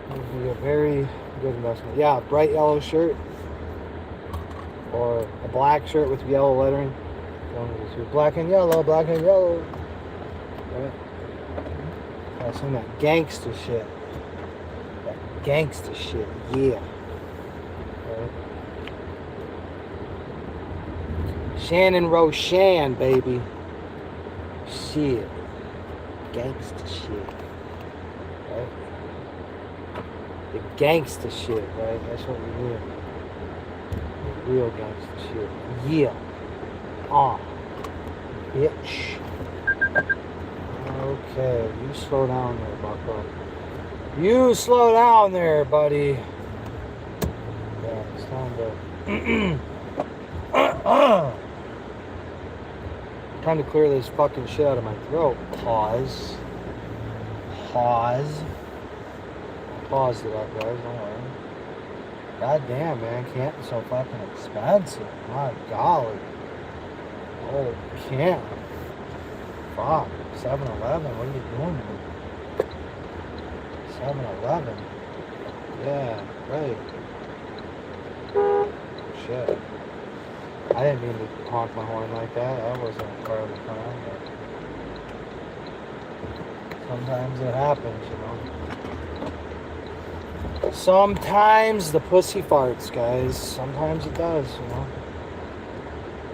Would be a very good investment. Yeah, a bright yellow shirt. Or a black shirt with yellow lettering. One of the two. Black and yellow, black and yellow. Right? Gotta sing that gangster shit. That gangster shit, yeah. Right? Shannon Roshan, baby. Shit. Gangster shit. Right? The gangster shit, right? That's what we do. The real gangster shit. Yeah. on, bitch. Okay, you slow down there, bucko. You slow down there, buddy. Yeah, it's time to... time to clear this fucking shit out of my throat. Pause. Pause. Paused it up, guys, don't worry. God damn, man, Canton's so fucking expensive. My golly. Oh, Canton. Fuck. 7-Eleven, what are you doing here? 7-Eleven. Yeah, right. Shit. I didn't mean to honk my horn like that. That wasn't part of the plan, but sometimes it happens, you know. Sometimes the pussy farts, guys. Sometimes it does, you know.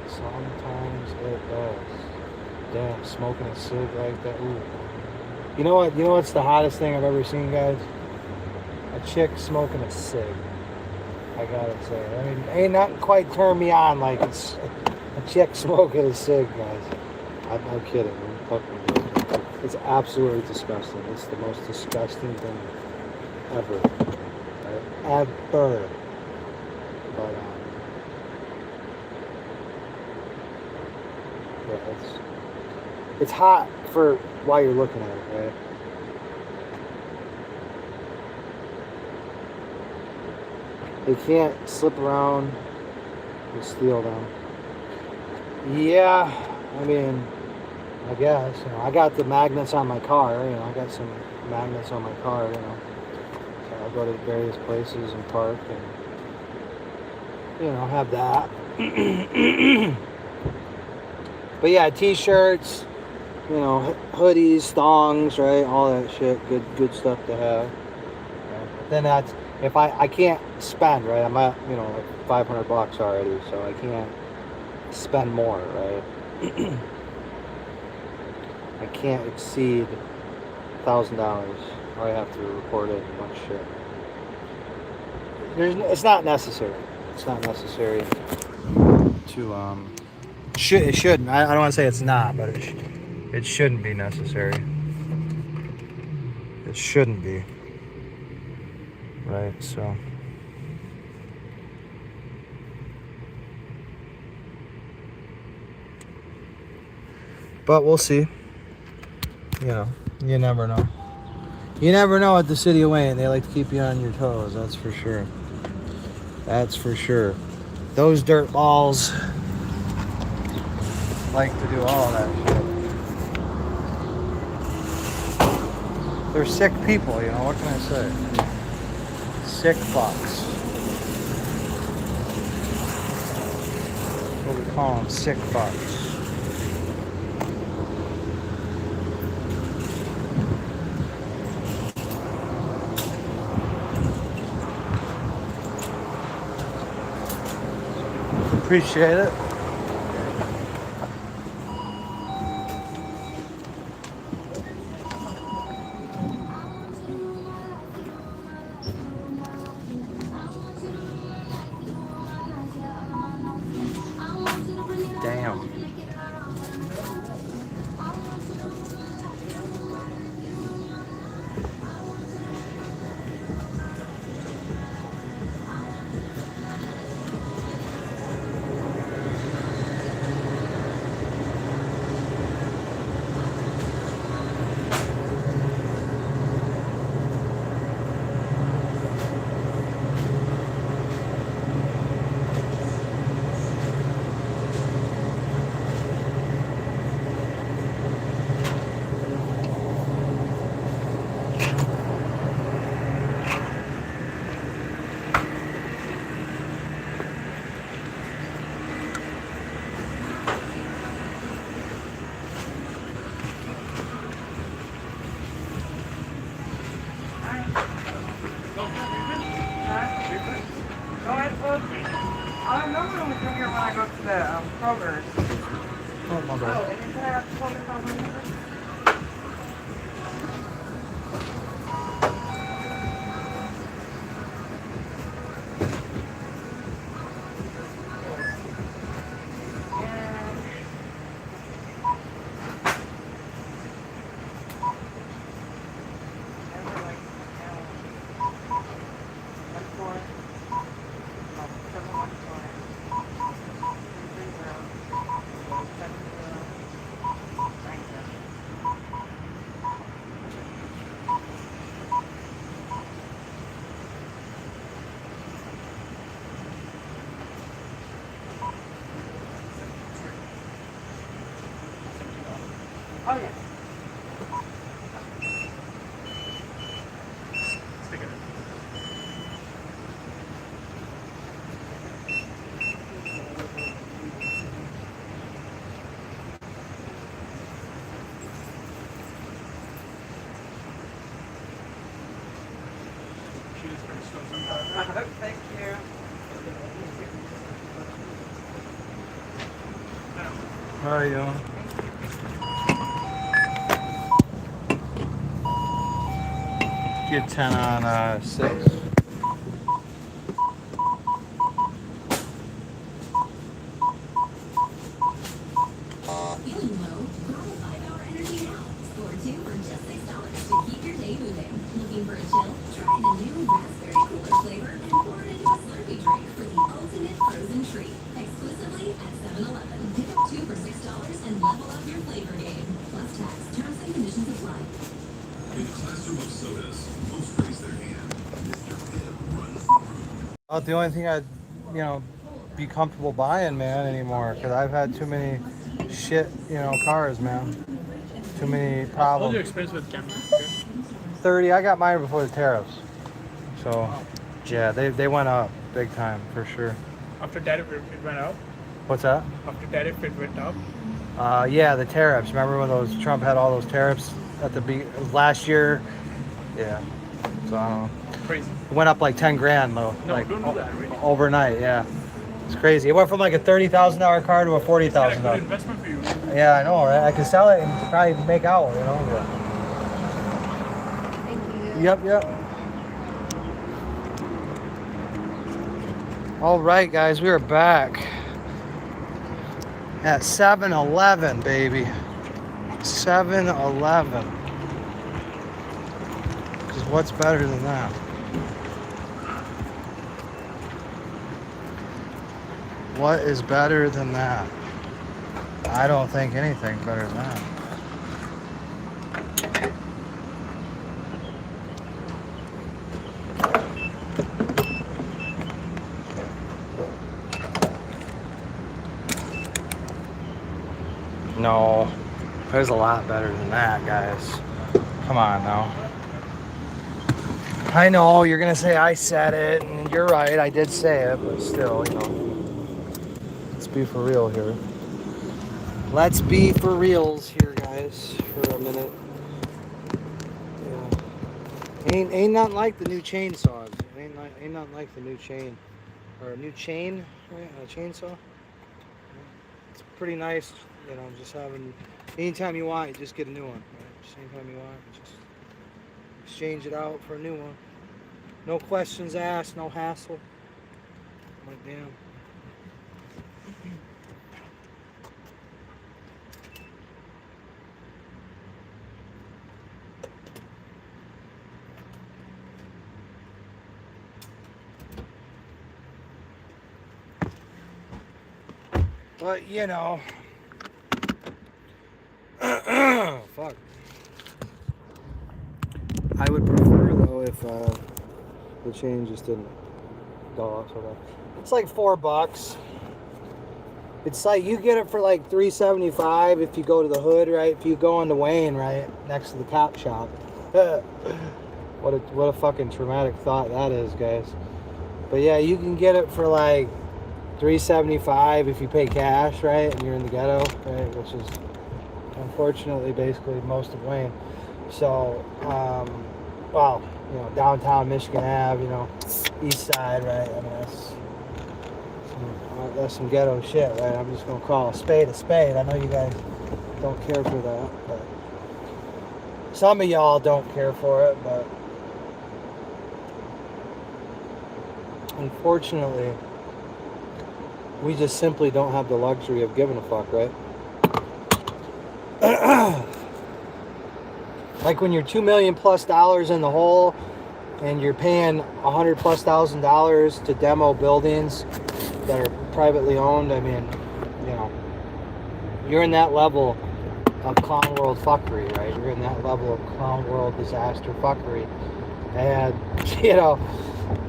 Sometimes it does. Damn, smoking a cig like that. Ooh. You know what? You know what's the hottest thing I've ever seen, guys? A chick smoking a cig. I gotta say, I mean, ain't nothing quite turned me on like it's a chick smoking a cig, guys. I'm kidding. I'm fucking joking. It's absolutely disgusting. It's the most disgusting thing ever. Right? Ever. But yeah, it's hot for while you're looking at it, right? They can't slip around and steal them. Yeah, I mean, I guess, you know, I got the magnets on my car, you know, I got some magnets on my car, you know. So I go to various places and park and, you know, have that. But yeah, t-shirts, you know, hoodies, thongs, right? All that shit, good stuff to have. Right? Then that's, if I can't spend, right? I'm at, you know, like $500 already, so I can't spend more, right? I can't exceed $1,000, or I have to report it and a bunch of shit. It's not necessary. It's not necessary to it shouldn't. I don't want to say it's not, but it shouldn't be necessary. It shouldn't be. Right, so. But we'll see. You know, you never know. You never know at the City of Wayne. They like to keep you on your toes, that's for sure. That's for sure. Those dirt balls like to do all that shit. They're sick people, you know, what can I say? Sick fucks. That's what we call them, sick fucks. Appreciate it. Damn. I remember when we come here when I go to the Kroger's. Oh, my bad. Oh, and you said I have to hold this on my number? And Oh, yeah. Stick it in. She just brings stuff sometimes. Thank you. How are you? Get 10 on 6. Feeling low? Grab a 5-hour energy now. Score 2 for just $6 to keep your day moving. Looking for a chill? Try the new raspberry cooler flavor and pour it into a Slurpee drink for the ultimate frozen treat. Exclusively at 7-Eleven. Pick up 2 for $6 and level up your flavor game. Plus tax. Terms and conditions apply. In the classroom of sodas, most raise their hand. Mr. Pibb runs the room. About the only thing I'd, be comfortable buying, man, anymore. Because I've had too many shit, cars, man. Too many What's your problems. experience with Camry? 30. I got mine before the tariffs. So, yeah, they went up big time for sure. After tariff, it went up. What's that? After tariff, it went up. Yeah, the tariffs. Remember when Trump had all those tariffs at the last year? Yeah. So I don't know. Crazy. It went up like 10 grand though. No, like don't do that, really. overnight. Yeah. It's crazy. It went from like a $30,000 car to a It's not a good $40,000. investment for you. Yeah, I know, right? I could sell it and probably make out, but... Yep. All right, guys, we are back at 7-Eleven, baby. 7-Eleven. Because what's better than that? What is better than that? I don't think anything better than that. No, there's a lot better than that, guys. Come on now. I know you're gonna say I said it, and you're right, I did say it, but still, let's be for real here. Let's be for reals here, guys, for a minute. Yeah. Ain't nothing like the new chainsaws. Ain't nothing like the new chain, or a new chain, right? A chainsaw. It's pretty nice, just having. Anytime you want, you just get a new one. Right? Just anytime you want, you just exchange it out for a new one. No questions asked, no hassle. I'm like, damn. But fuck. I would prefer though if the chain just didn't go up so much. It's like $4. It's like you get it for like $3.75 if you go to the hood, right? If you go into Wayne, right, next to the cop shop. What a fucking traumatic thought that is, guys. But yeah, you can get it for like $3.75 if you pay cash, right? And you're in the ghetto, right? Which is unfortunately basically most of Wayne. So, downtown Michigan Ave, east side, right? I mean, that's some ghetto shit, right? I'm just gonna call a spade a spade. I know you guys don't care for that, but some of y'all don't care for it, but unfortunately, we just simply don't have the luxury of giving a fuck, right? Like when you're $2 million plus in the hole and you're paying $100 plus thousand to demo buildings that are privately owned, I mean, you're in that level of clown world fuckery, right? You're in that level of clown world disaster fuckery. And,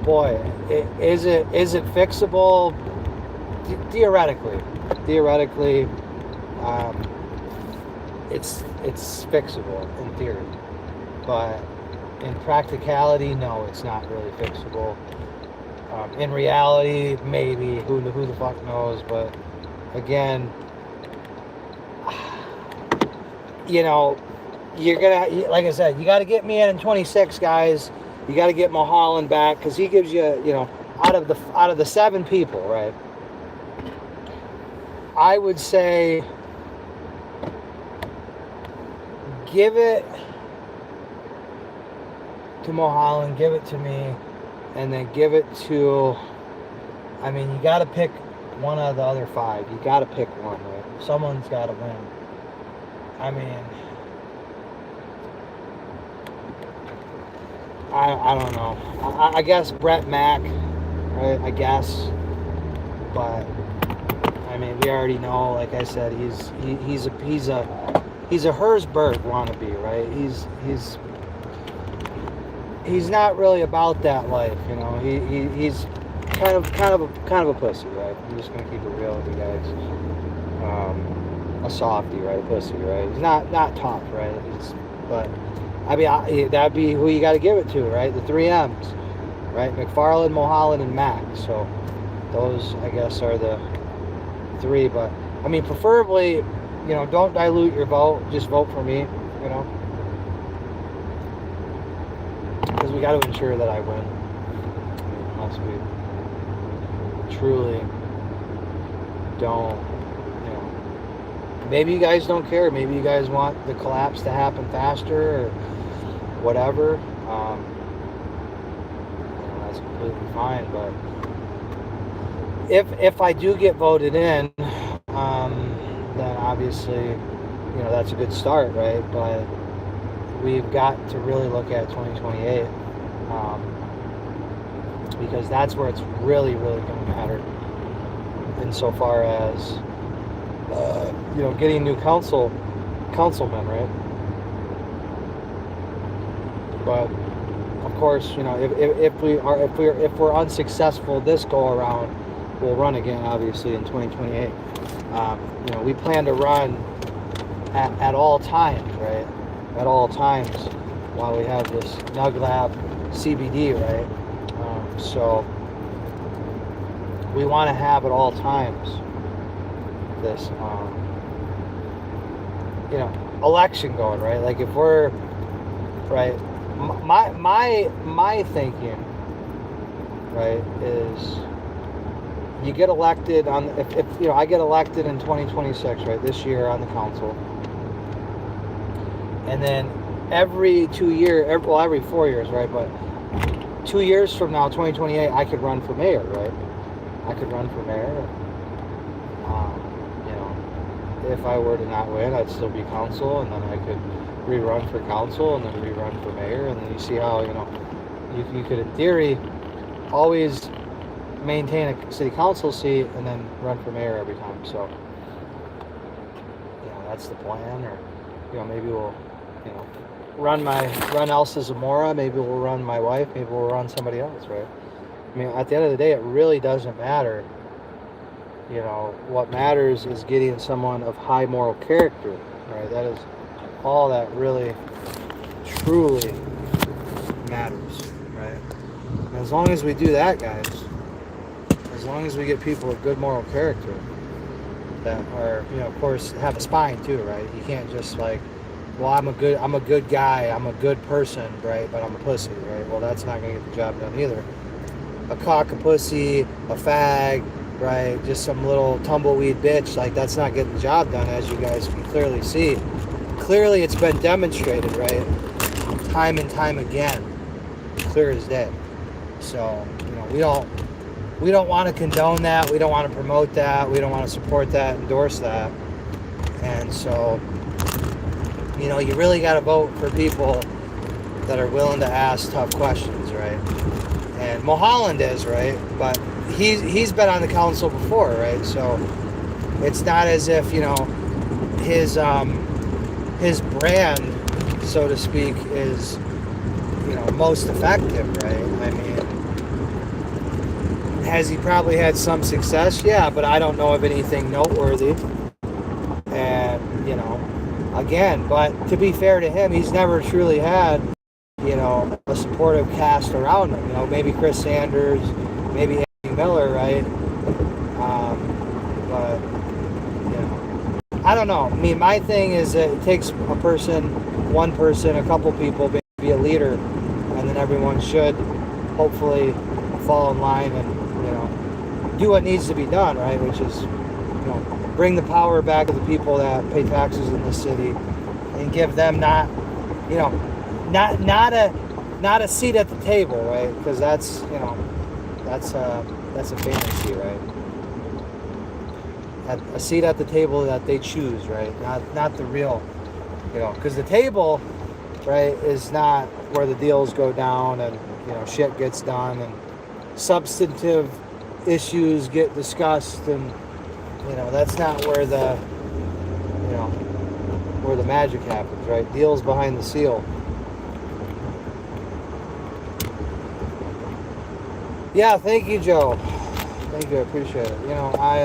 boy, is it fixable? Theoretically, it's fixable in theory, but in practicality, no, it's not really fixable. In reality, maybe, who the fuck knows, but again, you know, you're gonna, like I said, you got to get me in 26, guys. You got to get Mulholland back, because he gives you, you know, out of the 7 people, right? I would say give it to Mulholland, give it to me, and then give it to, I mean, you got to pick one of the other 5. You got to pick one, right? Someone's got to win. I mean, I don't know. I guess Brett Mack, right? I guess, but I mean, we already know. Like I said, he's a Herzberg wannabe, right? He's not really about that life, you know. He's kind of a pussy, right? I'm just gonna keep it real with you guys. A softie, right? A pussy, right? He's not tough, right? But I mean, that'd be who you got to give it to, right? The 3 M's, right? McFarland, Mulholland, and Mack. So those, I guess, are the 3. But I mean, preferably, you know, don't dilute your vote. Just vote for me, you know, because we got to ensure that I win. Unless we truly don't, you know. Maybe you guys don't care. Maybe you guys want the collapse to happen faster or whatever. You know, that's completely fine. But if I do get voted in, then obviously, you know, that's a good start, right? But we've got to really look at 2028, because that's where it's really, really going to matter. Insofar as you know, getting new councilmen, right? But of course, you know, if we're unsuccessful this go around, we'll run again, obviously, in 2028. You know, we plan to run at all times, right? At all times while we have this NugLab CBD, right? So we want to have at all times this, you know, election going, right? Like if we're, right, my thinking, right, is you get elected on, if you know, I get elected in 2026, right, this year on the council, and then every 4 years, right, but 2 years from now, 2028, I could run for mayor, right? I could run for mayor. You know, if I were to not win, I'd still be council, and then I could rerun for council, and then rerun for mayor, and then you see how, you know, you could, in theory, always maintain a city council seat and then run for mayor every time. So, you know, that's the plan. Or, you know, maybe we'll, you know, run Elsa Zamora, maybe we'll run my wife, maybe we'll run somebody else, right? I mean, at the end of the day, it really doesn't matter. You know, what matters is getting someone of high moral character, right? That is all that really, truly matters, right? And as long as we do that, guys, as long as we get people of good moral character that are, you know, of course, have a spine too, right? You can't just like, well, I'm a good guy, I'm a good person, right? But I'm a pussy, right? Well, that's not going to get the job done either. A cock, a pussy, a fag, right? Just some little tumbleweed bitch, like that's not getting the job done, as you guys can clearly see. Clearly, it's been demonstrated, right? Time and time again, clear as day. So, you know, we don't want to condone that. We don't want to promote that. We don't want to support that, endorse that. And so, you know, you really got to vote for people that are willing to ask tough questions, right? And Mulholland is, right? But he's been on the council before, right? So it's not as if, you know, his brand, so to speak, is, you know, most effective, right? I mean, has he probably had some success? Yeah, but I don't know of anything noteworthy. And, you know, again, but to be fair to him, he's never truly had, you know, a supportive cast around him. You know, maybe Chris Sanders, maybe Andy Miller, right? But you know, I don't know. I mean, my thing is that it takes a person, one person, a couple people to be a leader, and then everyone should hopefully fall in line and, you know, do what needs to be done, right? Which is, you know, bring the power back to the people that pay taxes in this city and give them not, you know, not a seat at the table, right? Because that's, you know, that's a fantasy, right? A seat at the table that they choose, right? Not the real, you know, because the table, right, is not where the deals go down and, you know, shit gets done and substantive issues get discussed, and, you know, that's not where the, you know, where the magic happens, right? Deals behind the seal. Yeah, thank you, Joe. Thank you, I appreciate it. You know, I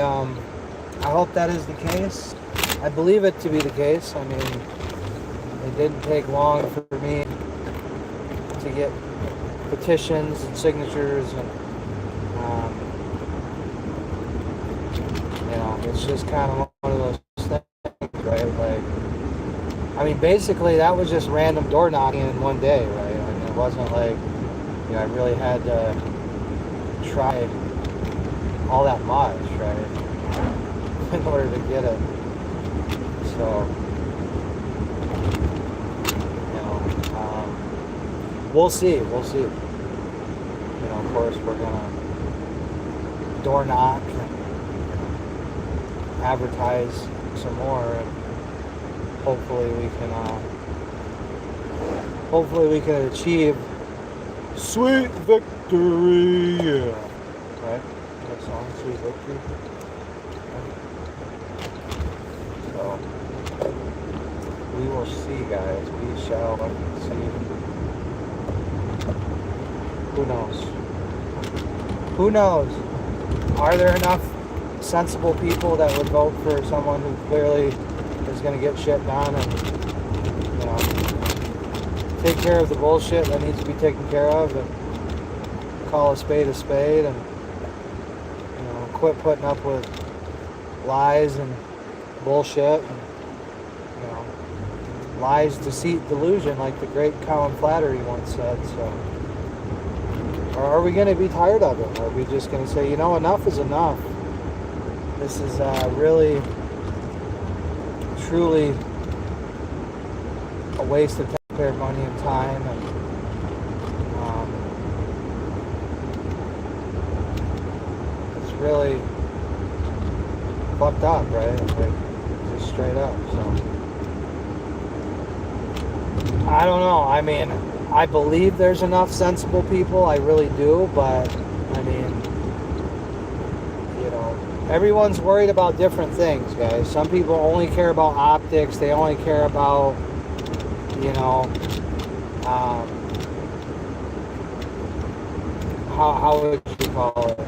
hope that is the case. I believe it to be the case. I mean, it didn't take long for me to get petitions and signatures, and you know, it's just kind of one of those things, right? Like, I mean, basically that was just random door knocking in one day, right? I mean, it wasn't like, you know, I really had to try all that much, right, in order to get it. So, you know, we'll see. You know, of course, we're gonna door knock and advertise some more, and hopefully we can achieve sweet victory. Yeah. Right? That song, Sweet Victory. So, we will see, guys. We shall see. Who knows? Who knows? Are there enough sensible people that would vote for someone who clearly is going to get shit done and, you know, take care of the bullshit that needs to be taken care of, and call a spade, and, you know, quit putting up with lies and bullshit and, you know, lies, deceit, delusion, like the great Colin Flattery once said. So, or are we going to be tired of it? Are we just going to say, you know, enough is enough? This is really, truly a waste of taxpayer money and time, and it's really fucked up, right? Like, just straight up. So, I don't know. I mean, I believe there's enough sensible people. I really do, but I mean, you know, everyone's worried about different things, guys. Some people only care about optics. They only care about, you know, how would you call it?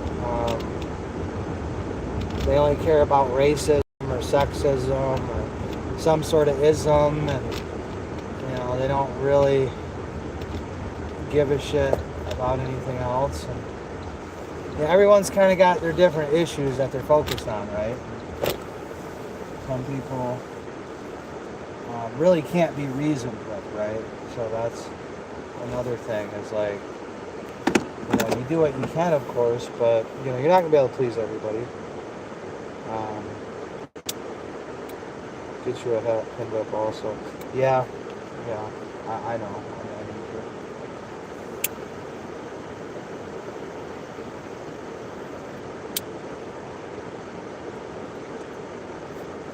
They only care about racism or sexism or some sort of ism, and, you know, they don't really give a shit about anything else. And, yeah, everyone's kind of got their different issues that they're focused on, right? Some people really can't be reasoned with, right? So that's another thing. Is like, you know, you do what you can, of course, but, you know, you're not gonna be able to please everybody. Get you a hat pinned up also. Yeah, I know. I need to.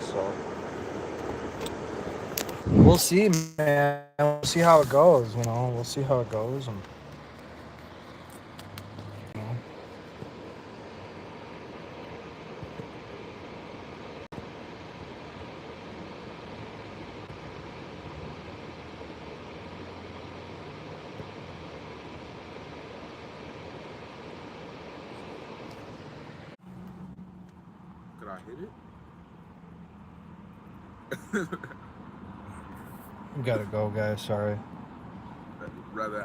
So, we'll see, man. We'll see how it goes, you know. We'll see how it goes. And, you know. Did I hit it? Gotta go, guys. Sorry. Rather